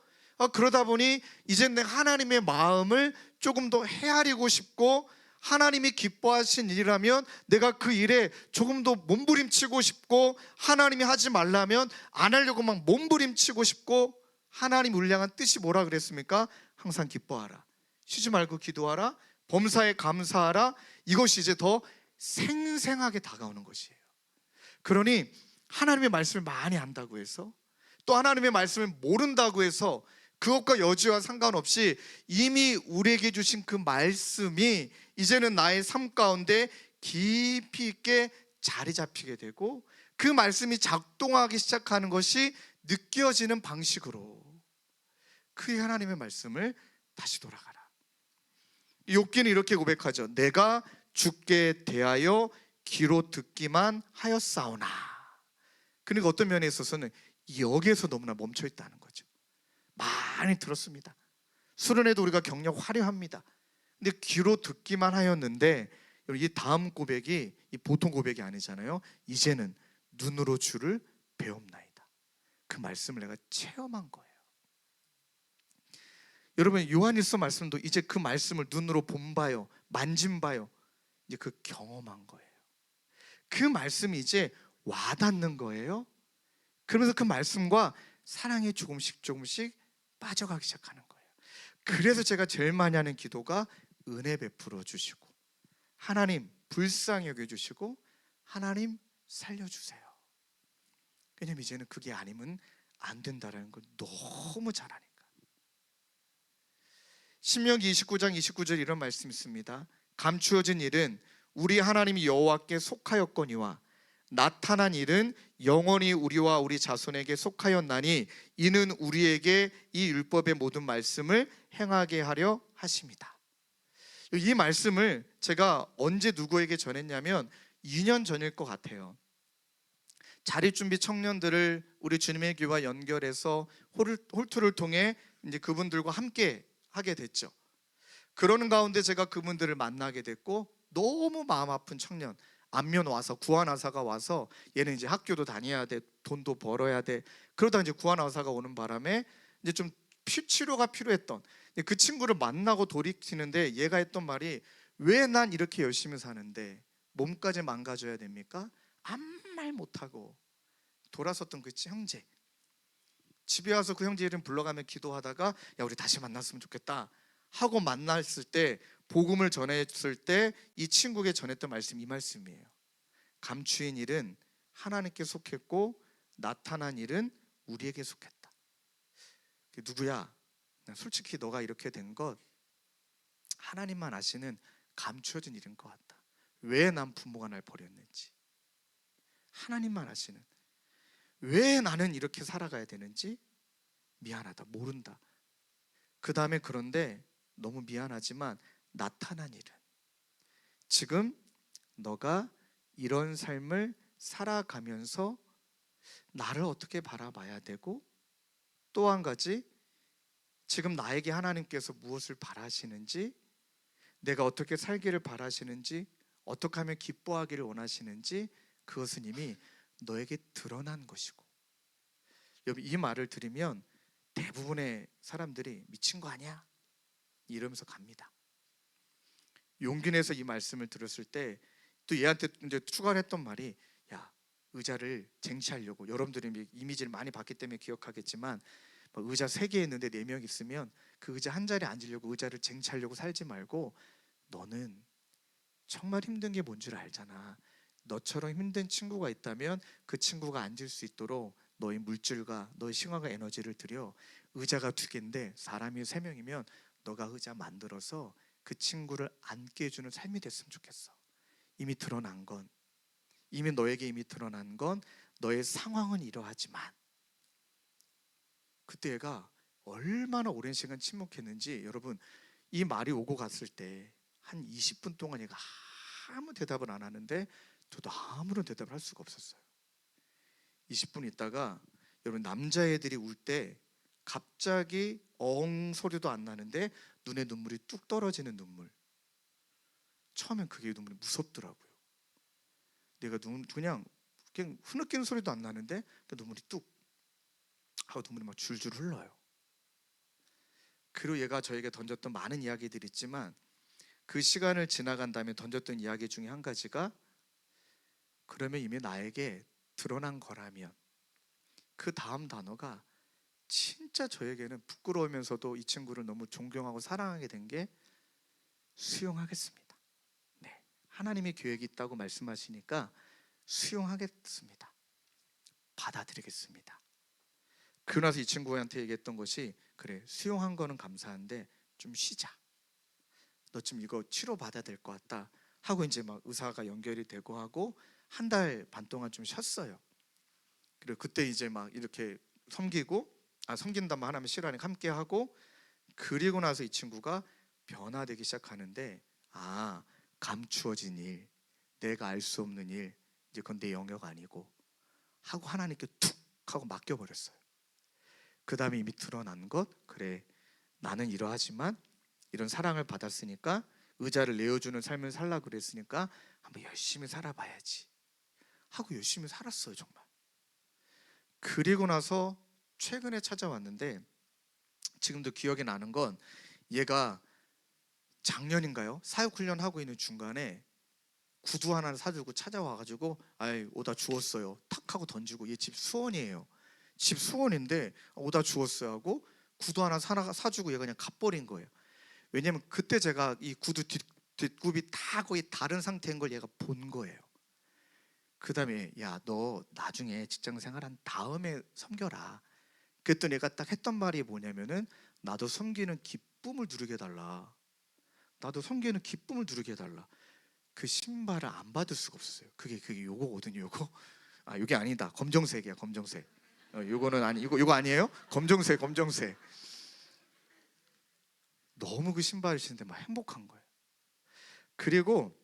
그러다 보니 이제 내가 하나님의 마음을 조금 더 헤아리고 싶고, 하나님이 기뻐하신 일이라면 내가 그 일에 조금 더 몸부림치고 싶고, 하나님이 하지 말라면 안 하려고 막 몸부림치고 싶고, 하나님 우리를 향한 뜻이 뭐라 그랬습니까? 항상 기뻐하라, 쉬지 말고 기도하라, 범사에 감사하라. 이것이 이제 더 생생하게 다가오는 것이에요. 그러니 하나님의 말씀을 많이 안다고 해서, 또 하나님의 말씀을 모른다고 해서 그것과 여지와 상관없이 이미 우리에게 주신 그 말씀이 이제는 나의 삶 가운데 깊이 있게 자리 잡히게 되고 그 말씀이 작동하기 시작하는 것이 느껴지는 방식으로 그 하나님의 말씀을 다시 돌아가라. 욥기는 이렇게 고백하죠. 내가 주께 대하여 귀로 듣기만 하였사오나. 그러니까 어떤 면에 있어서는 여기에서 너무나 멈춰 있다는 거죠. 많이 들었습니다. 수련회도 우리가 경력 화려합니다. 근데 귀로 듣기만 하였는데 이 다음 고백이 이 보통 고백이 아니잖아요. 이제는 눈으로 주를 배움나이다. 그 말씀을 내가 체험한 거예요. 여러분 요한일서 말씀도 이제 그 말씀을 눈으로 본 바요, 만진 바요, 이제 그 경험한 거예요. 그 말씀이 이제 와닿는 거예요. 그러면서 그 말씀과 사랑이 조금씩 빠져가기 시작하는 거예요. 그래서 제가 제일 많이 하는 기도가 은혜 베풀어 주시고 하나님 불쌍히 여겨주시고 하나님 살려주세요. 왜냐면 이제는 그게 아니면 안 된다는 걸 너무 잘 아니까. 신명기 29장 29절 이런 말씀이 있습니다. 감추어진 일은 우리 하나님 여호와께 속하였거니와 나타난 일은 영원히 우리와 우리 자손에게 속하였나니 이는 우리에게 이 율법의 모든 말씀을 행하게 하려 하십니다. 이 말씀을 제가 언제 누구에게 전했냐면 2년 전일 것 같아요. 자립준비 청년들을 우리 주님의 교회와 연결해서 홀투를 통해 이제 그분들과 함께 하게 됐죠. 그러는 가운데 제가 그분들을 만나게 됐고 너무 마음 아픈 청년 안면 와서 구안의사가 와서 얘는 이제 학교도 다녀야 돼, 돈도 벌어야 돼. 그러다 이제 구안의사가 오는 바람에 이제 좀 치료가 필요했던 그 친구를 만나고 돌이키는데 얘가 했던 말이 왜 난 이렇게 열심히 사는데 몸까지 망가져야 됩니까? 아무 말 못하고 돌아섰던 그 형제, 집에 와서 그 형제 이름 불러가며 기도하다가 야 우리 다시 만났으면 좋겠다 하고 만났을 때 복음을 전했을 때 이 친구에게 전했던 말씀이 이 말씀이에요. 감추인 일은 하나님께 속했고 나타난 일은 우리에게 속했다. 누구야? 솔직히 너가 이렇게 된 것 하나님만 아시는 감추어진 일인 것 같다. 왜 난 부모가 날 버렸는지 하나님만 아시는, 왜 나는 이렇게 살아가야 되는지 미안하다, 모른다. 그 다음에 그런데 너무 미안하지만 나타난 일은 지금 너가 이런 삶을 살아가면서 나를 어떻게 바라봐야 되고 또 한 가지 지금 나에게 하나님께서 무엇을 바라시는지, 내가 어떻게 살기를 바라시는지, 어떻게 하면 기뻐하기를 원하시는지 그것은 이미 너에게 드러난 것이고. 여러분 이 말을 들으면 대부분의 사람들이 미친 거 아니야? 이러면서 갑니다. 용기 내서 이 말씀을 들었을 때 또 얘한테 이제 추가를 했던 말이 야 의자를 쟁취하려고, 여러분들이 이미지를 많이 봤기 때문에 기억하겠지만 의자 3개 있는데 4명 있으면 그 의자 한 자리에 앉으려고 의자를 쟁취하려고 살지 말고 너는 정말 힘든 게 뭔 줄 알잖아. 너처럼 힘든 친구가 있다면 그 친구가 앉을 수 있도록 너의 물질과 너의 시간과 에너지를 들여 의자가 2개인데 사람이 3명이면 너가 의자 만들어서 그 친구를 앉게 해주는 삶이 됐으면 좋겠어. 이미 드러난 건, 이미 너에게 이미 드러난 건 너의 상황은 이러하지만. 그때 얘가 얼마나 오랜 시간 침묵했는지 여러분 이 말이 오고 갔을 때 한 20분 동안 얘가 아무 대답을 안 하는데 저도 아무런 대답을 할 수가 없었어요. 20분 있다가 여러분 남자애들이 울 때 갑자기 엉 소리도 안 나는데 눈에 눈물이 뚝 떨어지는 눈물. 처음엔 그게 눈물이 무섭더라고요. 내가 그냥 흐느끼는 소리도 안 나는데 눈물이 뚝 하고 눈물이 막 줄줄 흘러요. 그리고 얘가 저에게 던졌던 많은 이야기들이 있지만 그 시간을 지나간 다음에 던졌던 이야기 중에 한 가지가 그러면 이미 나에게 드러난 거라면, 그 다음 단어가 진짜 저에게는 부끄러우면서도 이 친구를 너무 존경하고 사랑하게 된 게 수용하겠습니다. 네, 하나님의 계획이 있다고 말씀하시니까 수용하겠습니다. 받아들이겠습니다. 그러고 나서 이 친구한테 얘기했던 것이 그래 수용한 거는 감사한데 좀 쉬자. 너 지금 이거 치료받아야 될 것 같다 하고 이제 막 의사가 연결이 되고 하고 한 달 반 동안 좀 쉬었어요. 그리고 그때 이제 막 이렇게 섬긴다만 하나님 실화를 함께 하고, 그리고 나서 이 친구가 변화되기 시작하는데, 감추어진 일, 내가 알 수 없는 일, 이제 그건 내 영역 아니고 하고 하나님께 툭 하고 맡겨버렸어요. 그 다음에 이미 드러난 것, 그래 나는 이러하지만 이런 사랑을 받았으니까 의자를 내어주는 삶을 살라 그랬으니까 한번 열심히 살아봐야지 하고 열심히 살았어요, 정말. 그리고 나서 최근에 찾아왔는데, 지금도 기억이 나는 건, 얘가 작년인가요? 사역훈련 하고 있는 중간에 구두 하나를 사주고 찾아와가지고, 오다 주웠어요 탁 하고 던지고, 얘 집 수원이에요. 집 수원인데 오다 주웠어요 하고 구두 하나 사주고 얘가 그냥 가버린 거예요. 왜냐면 그때 제가 이 구두 뒷굽이 다 거의 다른 상태인 걸 얘가 본 거예요. 그 다음에 야, 너 나중에 직장 생활한 다음에 섬겨라. 그랬더니 얘가 딱 했던 말이 뭐냐면은, 나도 섬기는 기쁨을 누리게 해달라. 나도 섬기는 기쁨을 누리게 해달라. 그 신발을 안 받을 수가 없었어요. 그게 요거거든요. 요게 아니다. 검정색이야, 검정색. 요거는 아니, 요거 아니에요? 검정색. 너무 그 신발을 신는데 막 행복한 거예요. 그리고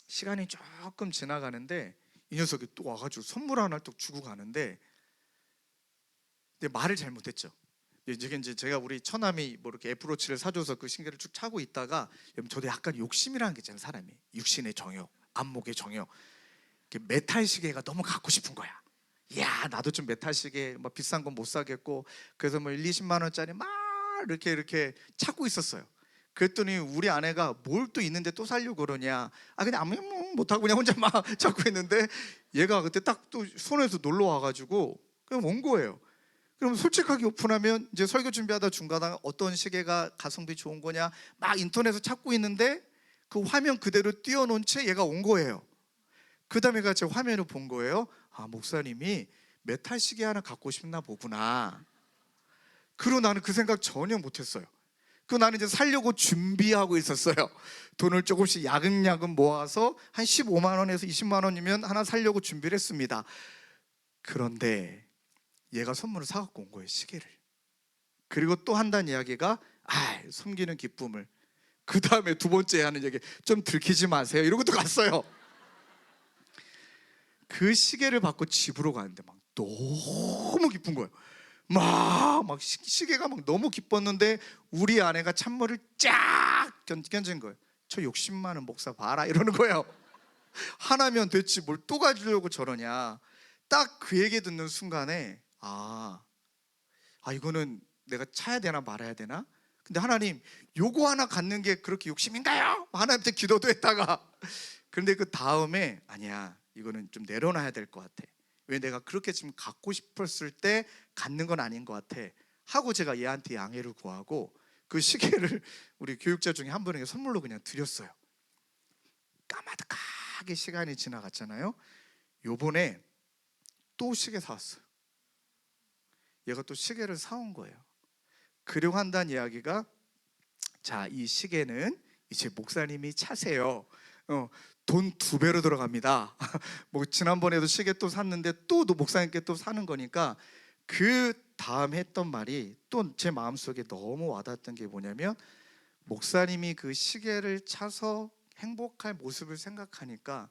시간이 조금 지나가는데 이 녀석이 또 와가지고 선물 하나를 또 주고 가는데, 근데 말을 잘못했죠. 이제 제가 우리 처남이 뭐 이렇게 애플워치를 사줘서 그 신기를 쭉 차고 있다가, 저도 약간 욕심이라는 게 있잖아요. 사람이 육신의 정욕, 안목의 정욕, 메탈 시계가 너무 갖고 싶은 거야. 야, 나도 좀 메탈 시계 뭐 비싼 건 못 사겠고, 그래서 뭐 20만 원짜리 막 이렇게 찾고 있었어요. 그랬더니 우리 아내가 뭘 또 있는데 또 사려고 그러냐. 그냥 아무 못하고 그냥 혼자 막 찾고 있는데, 얘가 그때 딱 또 손에서 놀러 와가지고 그냥 온 거예요. 그럼 솔직하게 오픈하면, 이제 설교 준비하다 중간에 어떤 시계가 가성비 좋은 거냐 막 인터넷에서 찾고 있는데, 그 화면 그대로 띄워놓은 채 얘가 온 거예요. 그 다음에 제 화면을 본 거예요. 목사님이 메탈 시계 하나 갖고 싶나 보구나. 그리고 나는 그 생각 전혀 못했어요. 나는 이제 살려고 준비하고 있었어요. 돈을 조금씩 야금야금 모아서 한 15만 원에서 20만 원이면 하나 살려고 준비를 했습니다. 그런데 얘가 선물을 사갖고 온 거예요, 시계를. 그리고 또 한다는 이야기가, 섬기는 기쁨을. 그 다음에 두 번째 하는 얘기, 좀 들키지 마세요 이러고 또 갔어요. 그 시계를 받고 집으로 가는데 막 너무 기쁜 거예요. 막 시계가 막 너무 기뻤는데, 우리 아내가 찬물을 쫙 견진 거예요. 저 욕심 많은 목사 봐라 이러는 거예요. 하나면 됐지 뭘 또 가지려고 저러냐. 딱 그 얘기 듣는 순간에, 이거는 내가 차야 되나 말아야 되나. 근데 하나님, 요거 하나 갖는 게 그렇게 욕심인가요? 하나님한테 기도도 했다가, 그런데 그 다음에, 아니야, 이거는 좀 내려놔야 될 것 같아. 왜 내가 그렇게 지금 갖고 싶었을 때 갖는 건 아닌 것 같아 하고, 제가 얘한테 양해를 구하고 그 시계를 우리 교육자 중에 한 분에게 선물로 그냥 드렸어요. 까마득하게 시간이 지나갔잖아요. 요번에 또 시계 사왔어요. 얘가 또 시계를 사온 거예요. 그리고 한다는 이야기가, 자, 이 시계는 이제 목사님이 차세요. 돈 2배로 들어갑니다. 뭐 지난번에도 시계 또 샀는데 또 목사님께 또 사는 거니까. 그 다음 했던 말이 또 제 마음속에 너무 와닿았던 게 뭐냐면, 목사님이 그 시계를 차서 행복할 모습을 생각하니까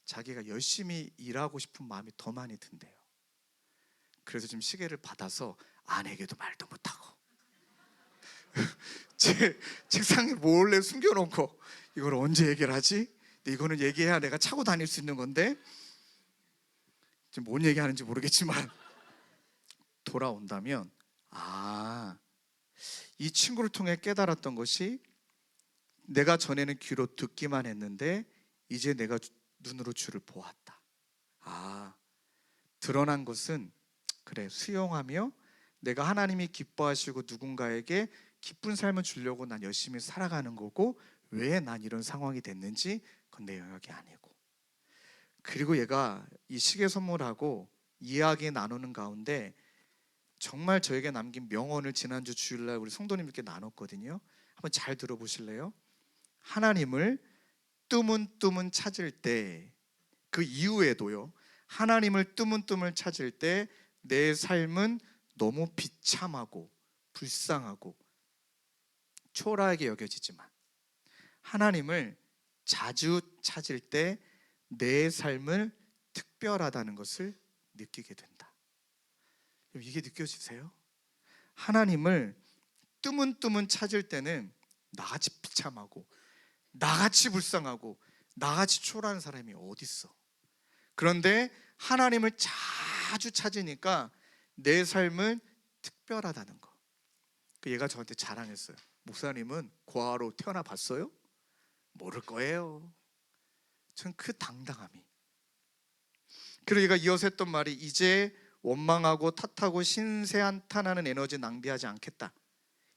자기가 열심히 일하고 싶은 마음이 더 많이 든대요. 그래서 지금 시계를 받아서 아내에게도 말도 못하고 제 책상에 몰래 숨겨놓고, 이걸 언제 얘기를 하지? 근데 이거는 얘기해야 내가 차고 다닐 수 있는 건데, 지금 뭔 얘기하는지 모르겠지만, 돌아온다면, 이 친구를 통해 깨달았던 것이, 내가 전에는 귀로 듣기만 했는데 이제 내가 눈으로 주를 보았다. 드러난 것은, 그래, 수용하며 내가 하나님이 기뻐하시고 누군가에게 기쁜 삶을 주려고 난 열심히 살아가는 거고, 왜 난 이런 상황이 됐는지 그건 내 영역이 아니고. 그리고 얘가 이 시계 선물하고 이야기 나누는 가운데 정말 저에게 남긴 명언을 지난주 주일날 우리 성도님들께 나눴거든요. 한번 잘 들어보실래요? 하나님을 뜨문뜨문 찾을 때 그 이후에도요, 하나님을 뜨문뜨문 찾을 때 내 삶은 너무 비참하고 불쌍하고 초라하게 여겨지지만 하나님을 자주 찾을 때 내 삶을 특별하다는 것을 느끼게 된다. 이게 느껴지세요? 하나님을 뜨문뜨문 찾을 때는 나같이 비참하고 나같이 불쌍하고 나같이 초라한 사람이 어디 있어? 그런데 하나님을 자주 찾으니까 내 삶은 특별하다는 거. 얘가 저한테 자랑했어요. 목사님은 고아로 태어나 봤어요? 모를 거예요. 전 그 당당함이. 그리고 얘가 이어서 했던 말이, 이제 원망하고 탓하고 신세한탄하는 에너지 낭비하지 않겠다.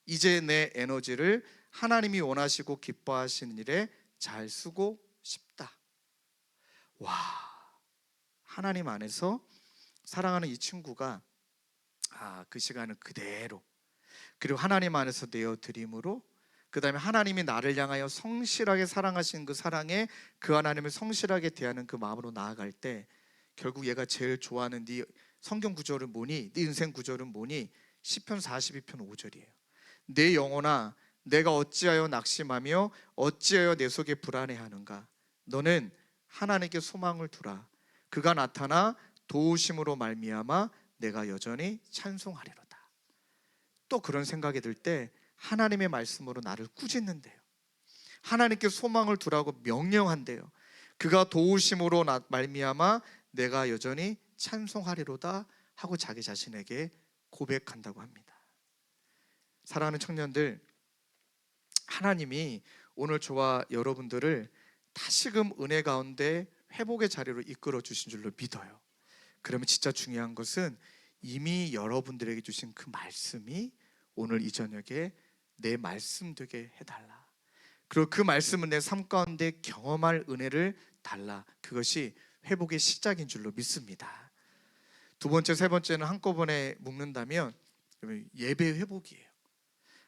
이제 내 에너지를 하나님이 원하시고 기뻐하시는 일에 잘 쓰고 싶다. 와, 하나님 안에서 사랑하는 이 친구가 그 시간을 그대로, 그리고 하나님 안에서 내어드림으로, 그 다음에 하나님이 나를 향하여 성실하게 사랑하신 그 사랑에 그 하나님을 성실하게 대하는 그 마음으로 나아갈 때 결국 얘가 제일 좋아하는 네 성경 구절은 뭐니? 네 인생 구절은 뭐니? 시편 42편 5절이에요. 내 영혼아, 내가 어찌하여 낙심하며 어찌하여 내 속에 불안해하는가? 너는 하나님께 소망을 두라. 그가 나타나 도우심으로 말미암아 내가 여전히 찬송하리로다. 또 그런 생각이 들 때 하나님의 말씀으로 나를 꾸짖는데요, 하나님께 소망을 두라고 명령한대요. 그가 도우심으로 말미암아 내가 여전히 찬송하리로다 하고 자기 자신에게 고백한다고 합니다. 사랑하는 청년들, 하나님이 오늘 저와 여러분들을 다시금 은혜 가운데 회복의 자리로 이끌어 주신 줄로 믿어요. 그러면 진짜 중요한 것은 이미 여러분들에게 주신 그 말씀이 오늘 이 저녁에 내 말씀 되게 해달라. 그리고 그 말씀은 내 삶 가운데 경험할 은혜를 달라. 그것이 회복의 시작인 줄로 믿습니다. 두 번째, 세 번째는 한꺼번에 묶는다면 예배 회복이에요.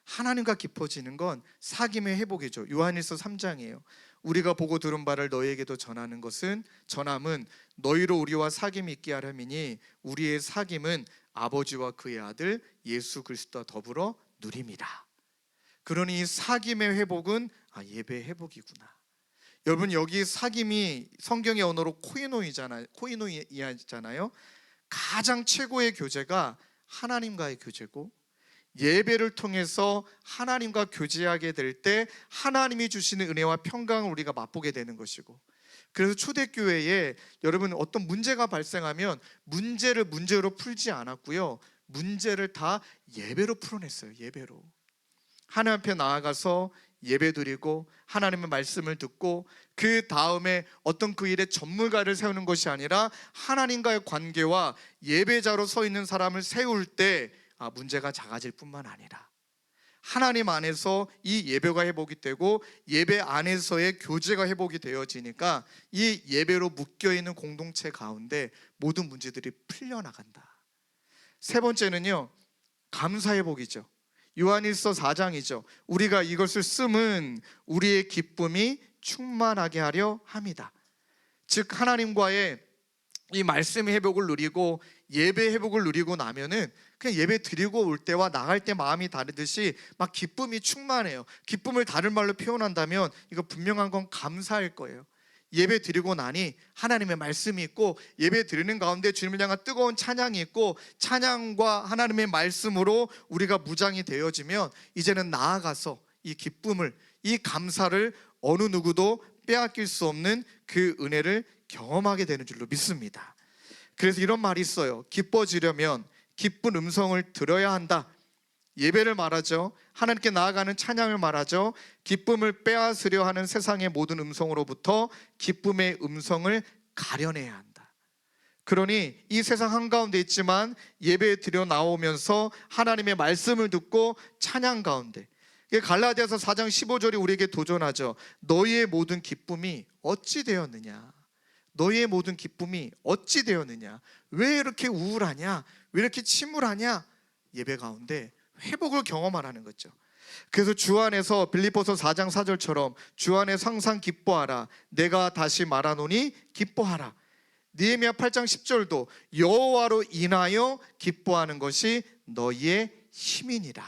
하나님과 깊어지는 건 사귐의 회복이죠. 요한일서 3장이에요. 우리가 보고 들은 바를 너희에게도 전하는 것은, 전함은 너희로 우리와 사귐이 있게 하려니니 우리의 사귐은 아버지와 그의 아들 예수 그리스도와 더불어 누림이라. 그러니 이 사귐의 회복은 예배의 회복이구나. 여러분, 여기 사귐이 성경의 언어로 코이노이아잖아요. 가장 최고의 교제가 하나님과의 교제고, 예배를 통해서 하나님과 교제하게 될 때 하나님이 주시는 은혜와 평강을 우리가 맛보게 되는 것이고, 그래서 초대교회에 여러분 어떤 문제가 발생하면 문제를 문제로 풀지 않았고요, 문제를 다 예배로 풀어냈어요. 예배로 하나님 앞에 나아가서 예배드리고 하나님의 말씀을 듣고, 그 다음에 어떤 그 일의 전문가를 세우는 것이 아니라 하나님과의 관계와 예배자로 서 있는 사람을 세울 때 문제가 작아질 뿐만 아니라 하나님 안에서 이 예배가 회복이 되고 예배 안에서의 교제가 회복이 되어지니까 이 예배로 묶여있는 공동체 가운데 모든 문제들이 풀려나간다. 세 번째는요, 감사 회복이죠. 요한일서 4장이죠. 우리가 이것을 쓰면 우리의 기쁨이 충만하게 하려 함이다. 즉 하나님과의 이 말씀의 회복을 누리고 예배 회복을 누리고 나면은 그냥 예배 드리고 올 때와 나갈 때 마음이 다르듯이 막 기쁨이 충만해요. 기쁨을 다른 말로 표현한다면 이거 분명한 건 감사일 거예요. 예배 드리고 나니 하나님의 말씀이 있고, 예배 드리는 가운데 주님을 향한 뜨거운 찬양이 있고, 찬양과 하나님의 말씀으로 우리가 무장이 되어지면 이제는 나아가서 이 기쁨을, 이 감사를 어느 누구도 빼앗길 수 없는 그 은혜를 경험하게 되는 줄로 믿습니다. 그래서 이런 말이 있어요. 기뻐지려면 기쁜 음성을 들어야 한다. 예배를 말하죠. 하나님께 나아가는 찬양을 말하죠. 기쁨을 빼앗으려 하는 세상의 모든 음성으로부터 기쁨의 음성을 가려내야 한다. 그러니 이 세상 한가운데 있지만 예배 드려 나오면서 하나님의 말씀을 듣고 찬양 가운데, 갈라디아서 4장 15절이 우리에게 도전하죠. 너희의 모든 기쁨이 어찌 되었느냐? 너희의 모든 기쁨이 어찌 되었느냐? 왜 이렇게 우울하냐? 왜 이렇게 침울하냐? 예배 가운데 회복을 경험하라는 거죠. 그래서 주 안에서 빌립보서 4장 4절처럼 주 안에서 항상 기뻐하라. 내가 다시 말하노니 기뻐하라. 느헤미야 8장 10절도 여호와로 인하여 기뻐하는 것이 너희의 힘이니라.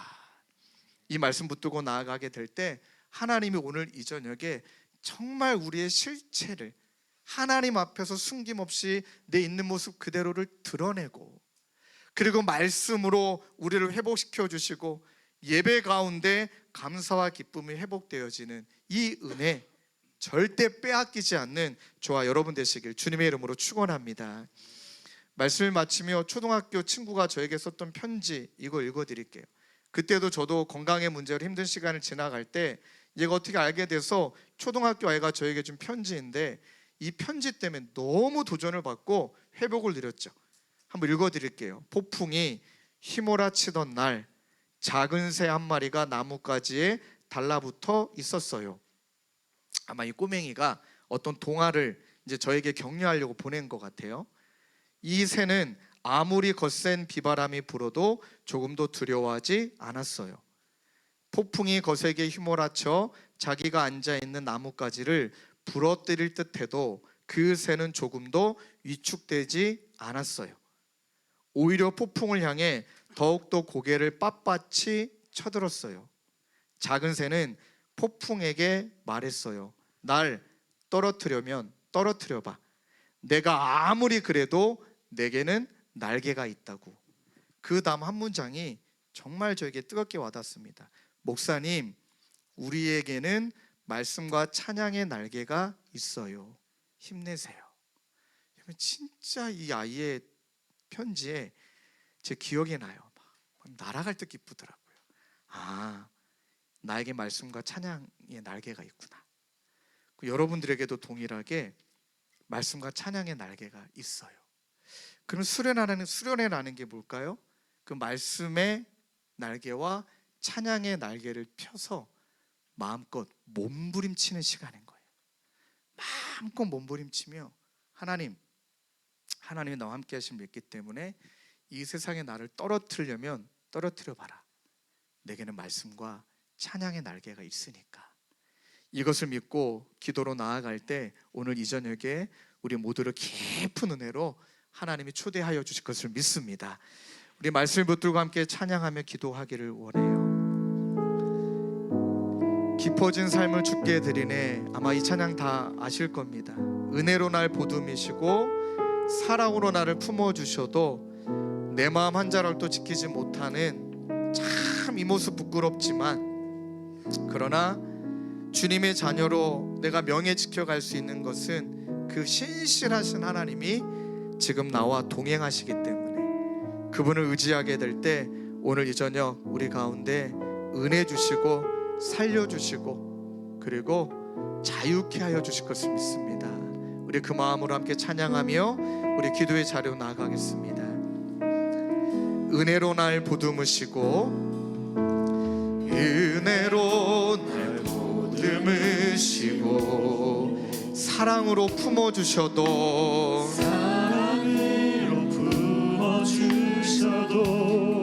이 말씀 붙들고 나아가게 될 때 하나님이 오늘 이 저녁에 정말 우리의 실체를 하나님 앞에서 숨김없이 내 있는 모습 그대로를 드러내고, 그리고 말씀으로 우리를 회복시켜 주시고 예배 가운데 감사와 기쁨이 회복되어지는 이 은혜 절대 빼앗기지 않는 저와 여러분 되시길 주님의 이름으로 축원합니다. 말씀을 마치며 초등학교 친구가 저에게 썼던 편지 이거 읽어드릴게요. 그때도 저도 건강의 문제로 힘든 시간을 지나갈 때 얘가 어떻게 알게 돼서 초등학교 아이가 저에게 준 편지인데, 이 편지 때문에 너무 도전을 받고 회복을 누렸죠. 한번 읽어드릴게요. 폭풍이 휘몰아치던 날 작은 새 한 마리가 나뭇가지에 달라붙어 있었어요. 아마 이 꼬맹이가 어떤 동화를 이제 저에게 격려하려고 보낸 것 같아요. 이 새는 아무리 거센 비바람이 불어도 조금도 두려워하지 않았어요. 폭풍이 거세게 휘몰아쳐 자기가 앉아있는 나뭇가지를 부러뜨릴 듯해도 그 새는 조금도 위축되지 않았어요. 오히려 폭풍을 향해 더욱더 고개를 빳빳이 쳐들었어요. 작은 새는 폭풍에게 말했어요. 날 떨어뜨려면 떨어뜨려봐. 내가 아무리 그래도 내게는 날개가 있다고. 그 다음 한 문장이 정말 저에게 뜨겁게 와닿습니다. 목사님, 우리에게는 말씀과 찬양의 날개가 있어요. 힘내세요. 진짜 이 아이의 편지에 제 기억이 나요. 막 날아갈 듯 기쁘더라고요. 아, 나에게 말씀과 찬양의 날개가 있구나. 여러분들에게도 동일하게 말씀과 찬양의 날개가 있어요. 그럼 수련회라는 게 뭘까요? 그 말씀의 날개와 찬양의 날개를 펴서 마음껏 몸부림치는 시간인 거예요. 마음껏 몸부림치며 하나님이 나와 함께 하심을 믿기 때문에 이 세상에 나를 떨어뜨리려면 떨어뜨려봐라. 내게는 말씀과 찬양의 날개가 있으니까. 이것을 믿고 기도로 나아갈 때 오늘 이 저녁에 우리 모두를 깊은 은혜로 하나님이 초대하여 주실 것을 믿습니다. 우리 말씀을 붙들고 함께 찬양하며 기도하기를 원해요. 깊어진 삶을 주께 드리네. 아마 이 찬양 다 아실 겁니다. 은혜로 날 보듬으시고 사랑으로 나를 품어주셔도 내 마음 한 자락도 지키지 못하는 참 이 모습 부끄럽지만, 그러나 주님의 자녀로 내가 명예 지켜갈 수 있는 것은 그 신실하신 하나님이 지금 나와 동행하시기 때문에 그분을 의지하게 될 때 오늘 이 저녁 우리 가운데 은혜 주시고 살려주시고 그리고 자유케 하여 주실 것을 믿습니다. 우리 그 마음으로 함께 찬양하며 우리 기도의 자리로 나아가겠습니다. 은혜로 날 보듬으시고 은혜로 날 보듬으시고 사랑으로 품어주셔도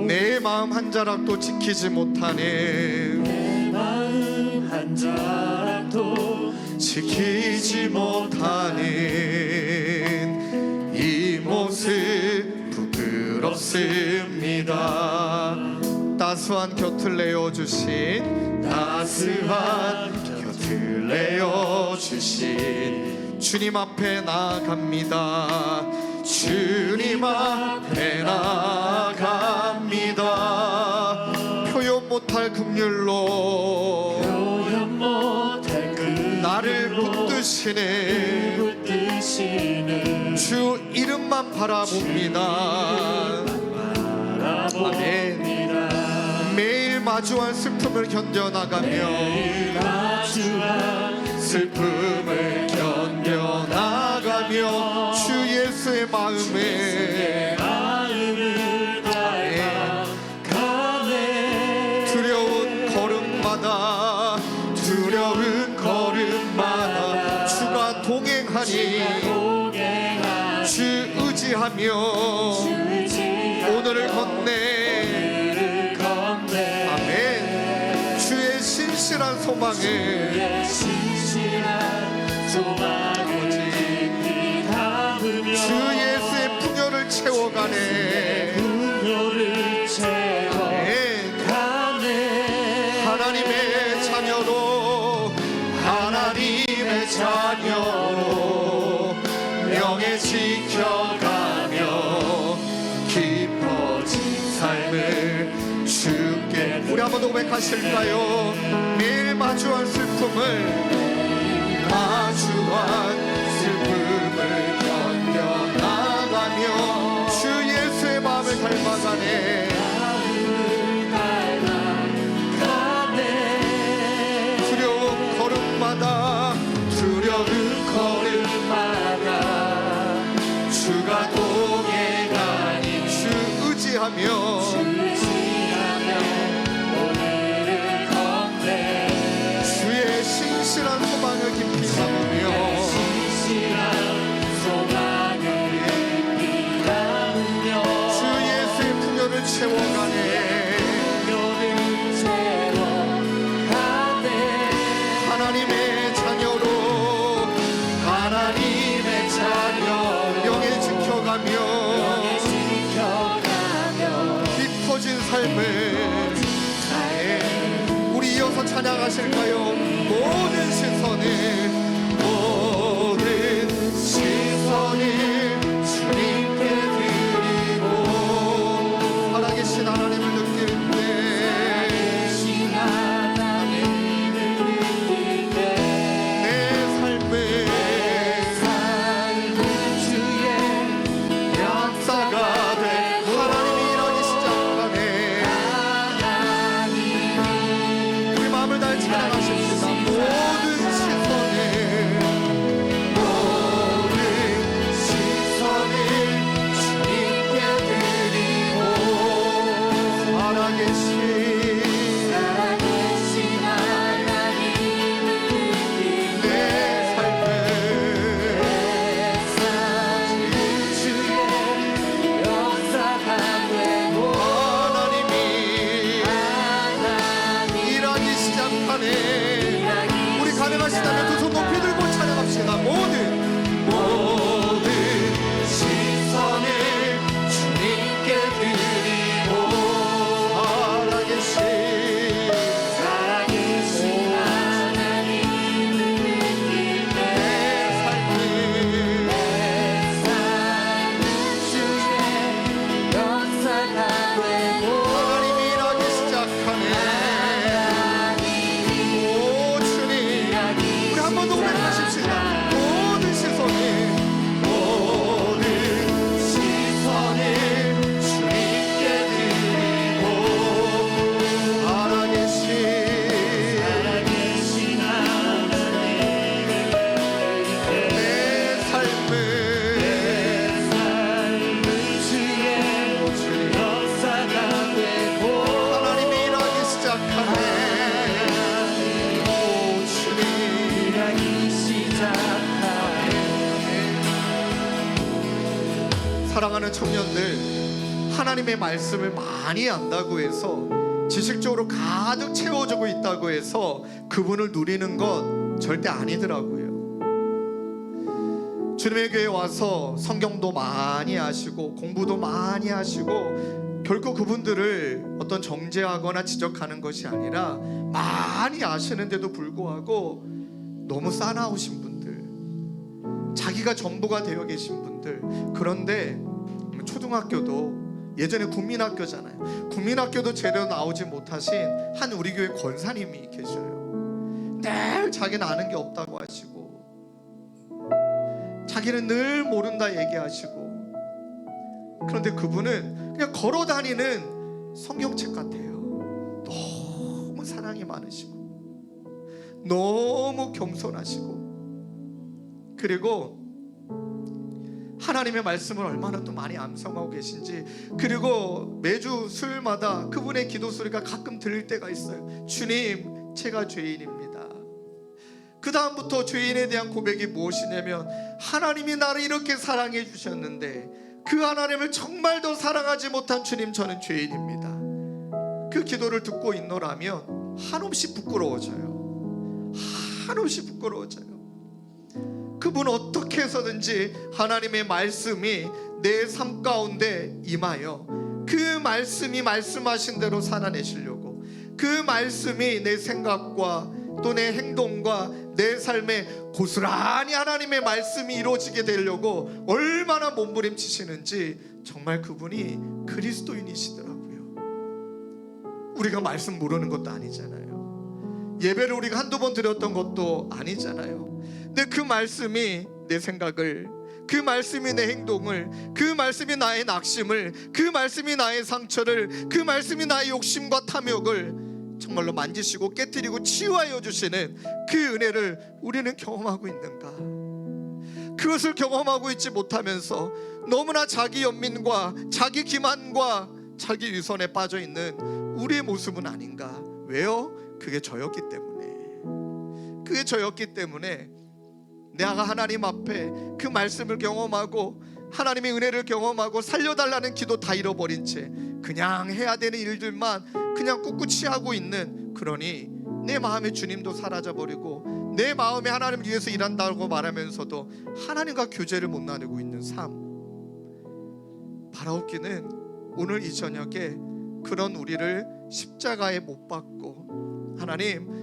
내 마음 한 자락도 지키지 못하는 내 마음 한 자락도 지키지 못하는 이 모습 부끄럽습니다. 따스한 곁을 내어주신 주님 앞에 나아갑니다. 주님 앞에 나아갑니다. 표현 못할 긍휼로 나를 붙드시네. 주 이름만 바라봅니다. 아멘. 매일 마주한 슬픔을 견뎌나가며 주 예수의 마음에 두려운 걸음마다 주가 동행하니 주 의지하며 오늘을 건네. 아멘. 주 소망을 주의 신실한 소망을 깊이 담으며 주 예수의 풍요를 채워가네. 풍요를 채워가네. 하나님의 자녀로 하나님의 자녀로 명예 지켜가며 깊어진 삶을 주께. 우리 한번 더 고백하실까요? 매일 마주한 슬픔을 견뎌나가며 주 예수의 마음을 닮아가네. 두려운 걸음마다 주가 동행하니 주 의지하며 오늘을 걷네. 주의 신실한 소망을 깊이 담으며 신실한 소망을 깊이 담으며 주 예수의 풍요를 채워가네. 풍요를 채워가네. 하나님의 자녀로 하나님의 자녀 영에 지켜가며 깊어진 삶을 우리 이어서 찬양하실까요? 모든 시선을 주님께 드리고 살아계신 하나님을 느낄 때 내 삶을 주의 역사가 돼 하나님이 일하기 시작하네. 우리 마음을 다해 찬양하십시다. 모든 시선을 주님께 드리고 살아계신 내 삶을 하나님이 일하기 시작하네. 우리 가능하시다면 두 손 높이 들고 찬양합시다. 모든 시선을 주님께 드리고 살아계신 내 삶을 하나님이 일하기 시작하네. 오 주님, 우리 한 번 더 고백하십시다. 모든 시선을 주님께 드리고 살아계신 내 삶을 하나님이 일하기 시작하네. 오 주님, 사랑하는 청년들, 하나님의 말씀을 많이 안다고 해서 지식적으로 가득 채워주고 있다고 해서 그분을 누리는 건 절대 아니더라고요. 주님의 교회에 와서 성경도 많이 하시고 공부도 많이 하시고 결코 그분들을 어떤 정죄하거나 지적하는 것이 아니라 많이 아시는데도 불구하고 너무 싸나우신 분들, 자기가 전부가 되어 계신 분들, 그런데 초등학교도 예전에 국민학교잖아요. 국민학교도 제대로 나오지 못하신 한 우리 교회 권사님이 계셔요. 늘 자기는 아는 게 없다고 하시고 자기는 늘 모른다 얘기하시고, 그런데 그분은 그냥 걸어 다니는 성경책 같아요. 너무 사랑이 많으시고 너무 겸손하시고, 그리고 하나님의 말씀을 얼마나 또 많이 암송하고 계신지, 그리고 매주 수요일마다 그분의 기도 소리가 가끔 들릴 때가 있어요. 주님, 제가 죄인입니다. 그 다음부터 죄인에 대한 고백이 무엇이냐면, 하나님이 나를 이렇게 사랑해 주셨는데 그 하나님을 정말 더 사랑하지 못한 주님, 저는 죄인입니다. 그 기도를 듣고 있노라면 한없이 부끄러워져요. 한없이 부끄러워져요. 그분 어떻게 해서든지 하나님의 말씀이 내 삶 가운데 임하여 그 말씀이 말씀하신 대로 살아내시려고, 그 말씀이 내 생각과 또 내 행동과 내 삶에 고스란히 하나님의 말씀이 이루어지게 되려고 얼마나 몸부림치시는지, 정말 그분이 그리스도인이시더라고요. 우리가 말씀 모르는 것도 아니잖아요. 예배를 우리가 한두 번 드렸던 것도 아니잖아요. 근데 그 말씀이 내 생각을, 그 말씀이 내 행동을, 그 말씀이 나의 낙심을, 그 말씀이 나의 상처를, 그 말씀이 나의 욕심과 탐욕을 정말로 만지시고 깨뜨리고 치유하여 주시는 그 은혜를 우리는 경험하고 있는가? 그것을 경험하고 있지 못하면서 너무나 자기 연민과 자기 기만과 자기 위선에 빠져 있는 우리의 모습은 아닌가? 왜요? 그게 저였기 때문에. 그게 저였기 때문에 내가 하나님 앞에 그 말씀을 경험하고 하나님의 은혜를 경험하고 살려달라는 기도 다 잃어버린 채 그냥 해야 되는 일들만 그냥 꿋꿋이 하고 있는, 그러니 내 마음에 주님도 사라져버리고 내 마음에 하나님을 위해서 일한다고 말하면서도 하나님과 교제를 못 나누고 있는 삶. 바라옵기는 오늘 이 저녁에 그런 우리를 십자가에 못 박고 하나님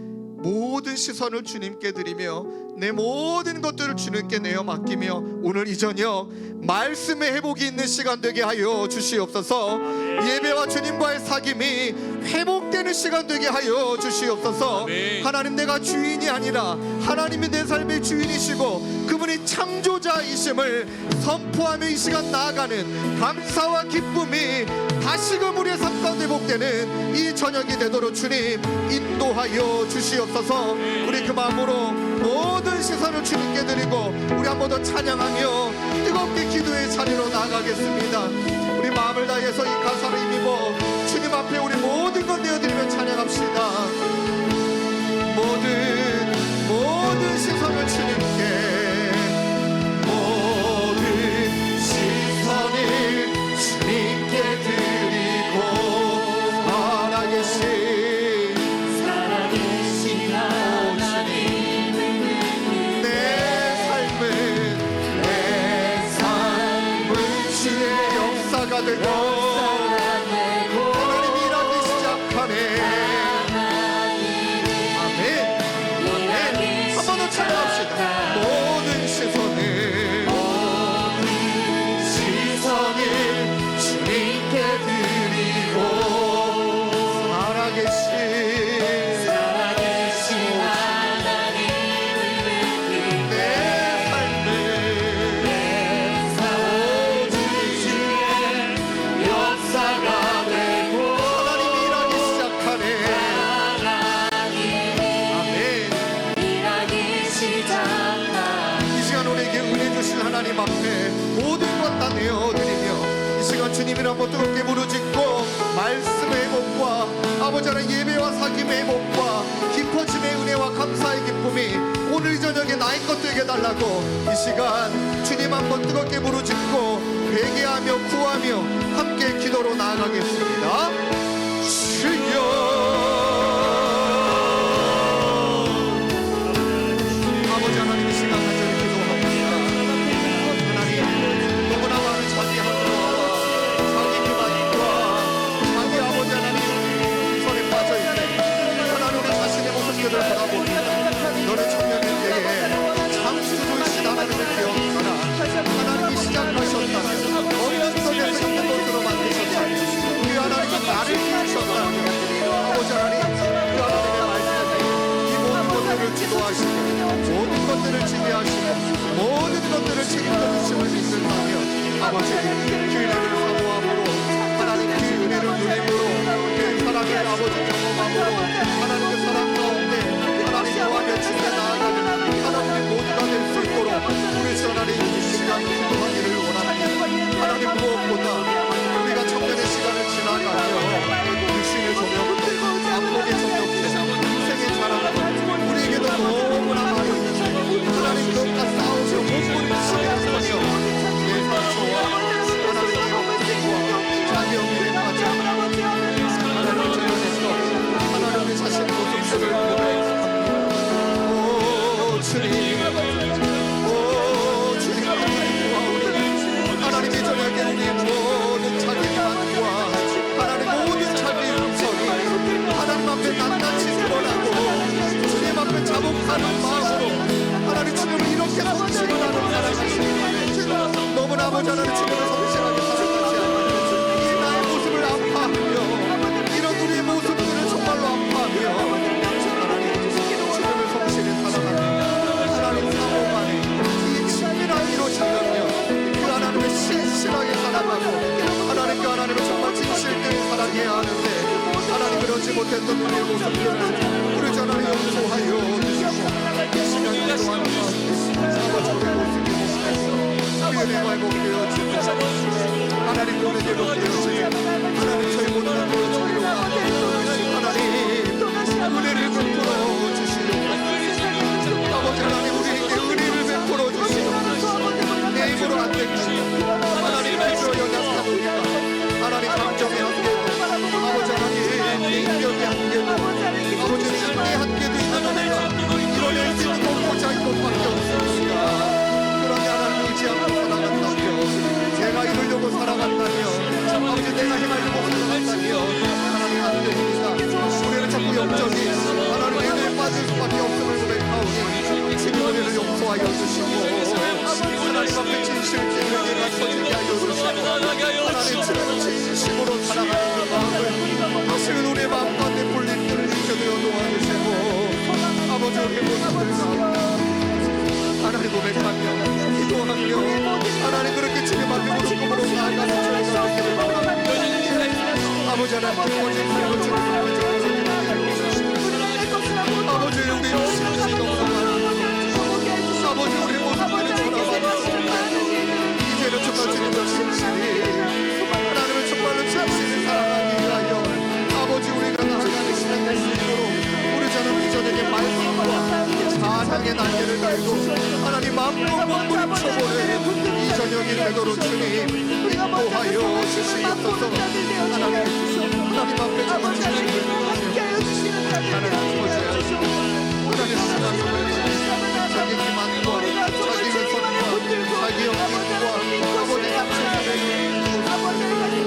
모든 시선을 주님께 드리며 내 모든 것들을 주님께 내어 맡기며 오늘 이 저녁 말씀의 회복이 있는 시간 되게 하여 주시옵소서. 예배와 주님과의 사귐이 회복되는 시간 되게 하여 주시옵소서. 아멘. 하나님, 내가 주인이 아니라 하나님이 내 삶의 주인이시고 그분이 창조자이심을 선포하며 이 시간 나아가는 감사와 기쁨이 다시금 우리의 삶 가운데 회복되는 이 저녁이 되도록 주님 인도하여 주시옵소서. 우리 그 마음으로 모든 시선을 주님께 드리고 우리 한 번 더 찬양하며 뜨겁게 기도의 자리로 나아가겠습니다. 우리 마음을 다해서 이 가사를 힘입어 주님 앞에 우리 모든 것 내어드리며 찬양합시다. 모든 시선을 주님께, 모든 시선을 주님께 드리고 살아계신 하나님을 내 삶은 주의 역사가 되고 하나님이 일하기 시작하네. 아멘. 한 번 더 찬양합시다. 모든 시선을 주님께 드리고 살아계신 하나님을 내 삶은 주의 역사가 되고 하나님이 일하기 시작하네. 아멘. 일하기 시작하네. 이 시간 우리에게 은혜 주신 하나님 앞에 모든 것 다 내어드리며 이 시간 주님이랑 한번 뜨겁게 부르짖고 말씀의 회복과 아버지 하나님 예배와 사귐의 회복과 깊어짐의 은혜와 감사의 기쁨이 오늘 이 저녁에 나의 것 되게 달라고 이 시간 주님 한번 뜨겁게 부르짖고 회개하며 구하며 함께 기도로 나아가겠습니다. 주여, 아버지 하나님 이 시간 간절히 기도합니다. 하나님, 너무나 많은 자기 학교와 자기 기만과 자기 아버지 하나님 손에 빠져있는 하나님 우리 자신의 모습들을 바라봅니다. 너는 청년일 때에 창조주이신 하나님을 기억하라. 하나님이 시작하셨다면 없는 것에서 있는 것으로 만드셨다면 그 하나님은 나를 보지 못했던 우리의 모습들을 우리 전하에 용서하여 주시고 이 시간 기도하는 가운데 아버지 우리의 모습이 우리의 회복되어지고 하나님 몸에 회복되어지고 하나님 저희 모든 회복되어지고 하나님 은혜를 베풀어 주시고 아버지 하나님 우리에게 은혜를 베풀어 주시고 내 입으로 안 되겠습니다. 하나님의 주여 나타납니다. 하나님 감정의 한계도 아버지 하나님 인격의 한계도 아버지 삶의 한계도 있습니다. 이뤄낼 수 있는 못고자 이것밖에 없습니다. 그러니 하나님 의지하고 살아간다며 제가 이루려고 살아간다며 아버지 내가 행하려고 살아간다며 하나님 안 됩니다. 우리는 자꾸 영적이 하나님의 은혜에 빠질 수밖에 없음을 고백하오니 지금 우리를 용서하여 주시고 하나님 앞에 진실되게 은혜가 터지게 하여 주시고 하나님 주님은 진심으로 살아가는 그 마음을 다시는 우리의 마음 가운데 불린들을 지켜드려 도와주시고 아버지 우리의 모습을 하나님 고백하며 기도하며 하나님 그렇게 주님 앞에 무릎 꿇어 나아가는 저희가 되기를 바랍니다. 아버지 하나님 기뻐진 삶을 주님 아버지 우리 진실이 넘어가는 아버지 우리 모습들이 전화받았습니다. 이제는 정말 주님의 진실이 하나님을 정말로 진실히 사랑하기 위하여 아버지 우리가 나아가는 시간 될 수 있도록 우리 저는 이전에게 말씀과 사랑의 날개를 달고 하나님 마음과 몸을 쳐보는 이 저녁이 되도록 주님 인도하여 주시옵소서. 하나님 앞에 정말 하나님 보세요. 하나님 하나님을 자기 기만과 자기 위선과 자기 영광과 아버지 감사를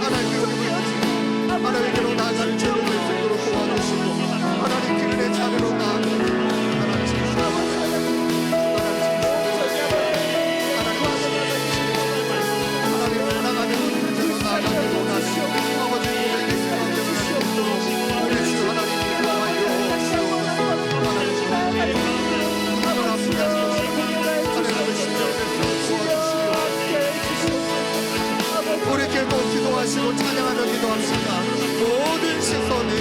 하나님 우리 하나님께로 나아가는 죄를 뵙도록 도와주시고 하나님 길의 자리로 나아가는 하나님 사랑하는 우리들로 나아가는 원하시오 아버지 우리에게 사랑하는 우리 주 하나님 우리 결국 기도하시고 찬양하며 기도합시다. 모든 시선을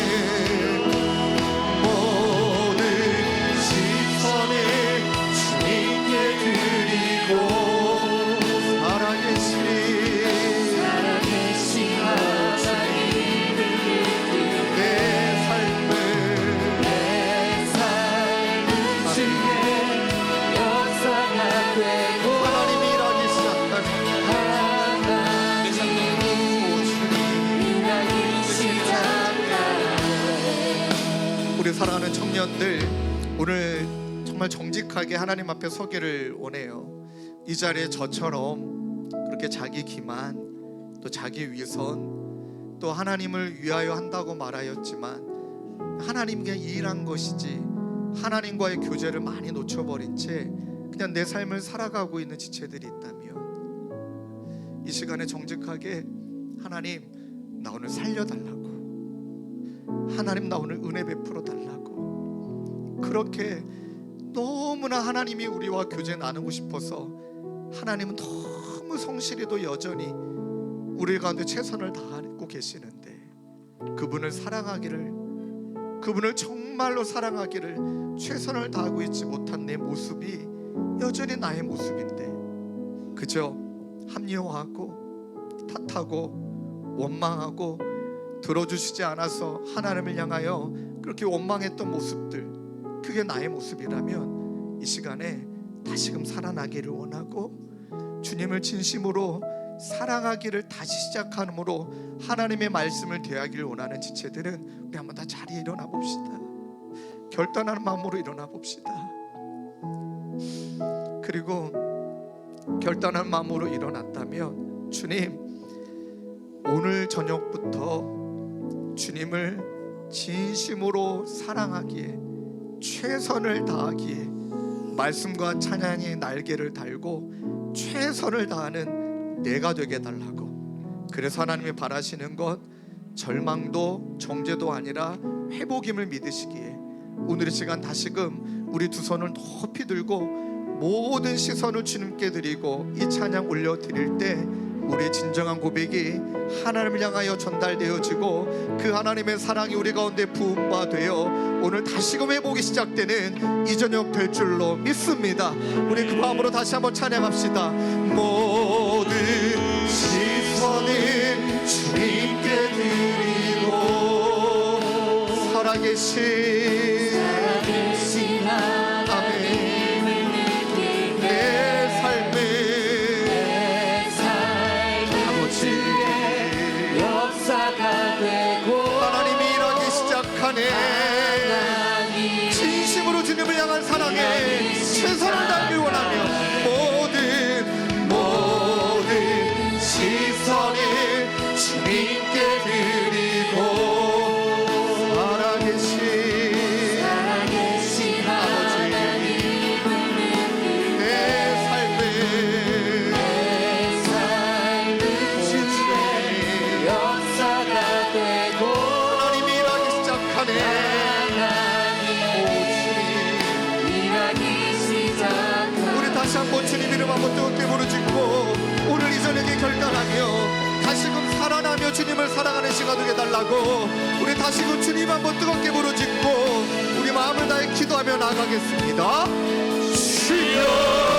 주님께 드리고 살아계신 하나님을 내 삶을 주의 역사가 되고 하나님이 일하기 시작하시고 우리 사랑하는 청년들 오늘 정말 정직하게 하나님 앞에 서기를 원해요. 이 자리에 저처럼 그렇게 자기 기만 또 자기 위선 또 하나님을 위하여 한다고 말하였지만 하나님께 일한 것이지 하나님과의 교제를 많이 놓쳐버린 채 그냥 내 삶을 살아가고 있는 지체들이 있다면 이 시간에 정직하게 하나님 나 오늘 살려달라고 하나님 나 오늘 은혜 베풀어 달라고 그렇게 너무나 하나님이 우리와 교제 나누고 싶어서 하나님은 너무 성실히도 여전히 우리 가운데 최선을 다하고 계시는데 그분을 사랑하기를 그분을 정말로 사랑하기를 최선을 다하고 있지 못한 내 모습이 여전히 나의 모습인데 그저 합리화하고 탓하고 원망하고 들어주시지 않아서 하나님을 향하여 그렇게 원망했던 모습들 그게 나의 모습이라면 이 시간에 다시금 살아나기를 원하고 주님을 진심으로 사랑하기를 다시 시작함으로 하나님의 말씀을 대하기를 원하는 지체들은 우리 한번 다 자리에 일어나 봅시다. 결단하는 마음으로 일어나 봅시다. 그리고 결단한 마음으로 일어났다면 주님 오늘 저녁부터 주님을 진심으로 사랑하기에 최선을 다하기에 말씀과 찬양의 날개를 달고 최선을 다하는 내가 되게 달라고. 그래서 하나님이 바라시는 것 절망도 정죄도 아니라 회복임을 믿으시기에 오늘 이 시간 다시금 우리 두 손을 높이 들고 모든 시선을 주님께 드리고 이 찬양 올려드릴 때 우리의 진정한 고백이 하나님을 향하여 전달되어지고 그 하나님의 사랑이 우리 가운데 부음바되어 오늘 다시금 회복이 시작되는 이 저녁 될 줄로 믿습니다. 우리 그 마음으로 다시 한번 찬양합시다. 모든 시선을 주님께 드리고 살아계신 살아계신 하나님을 느끼게 내 삶을 내 삶은 주의 역사가 되고 하나님이 일하기 시작하네. 하나님 진심으로 주님을 향한 사랑에 최선을 다하길 원하며 모든 시선을 주님께 드리고 살아계신 하나님을 느끼게 내 삶을 주의 역사가 되고 하나님이 일하기 시작하네. 일하기 시작하네. 우리 다시 한번 주님 이름 한번 뜨겁게 부르짖고 오늘 이 저녁에 결단하며 다시금 살아나며 주님을 사랑하는 시간 되게 달라고 우리 다시금 주님 한번 뜨겁게 부르짖고 우리 마음을 다해 기도하며 나아가겠습니다. 주여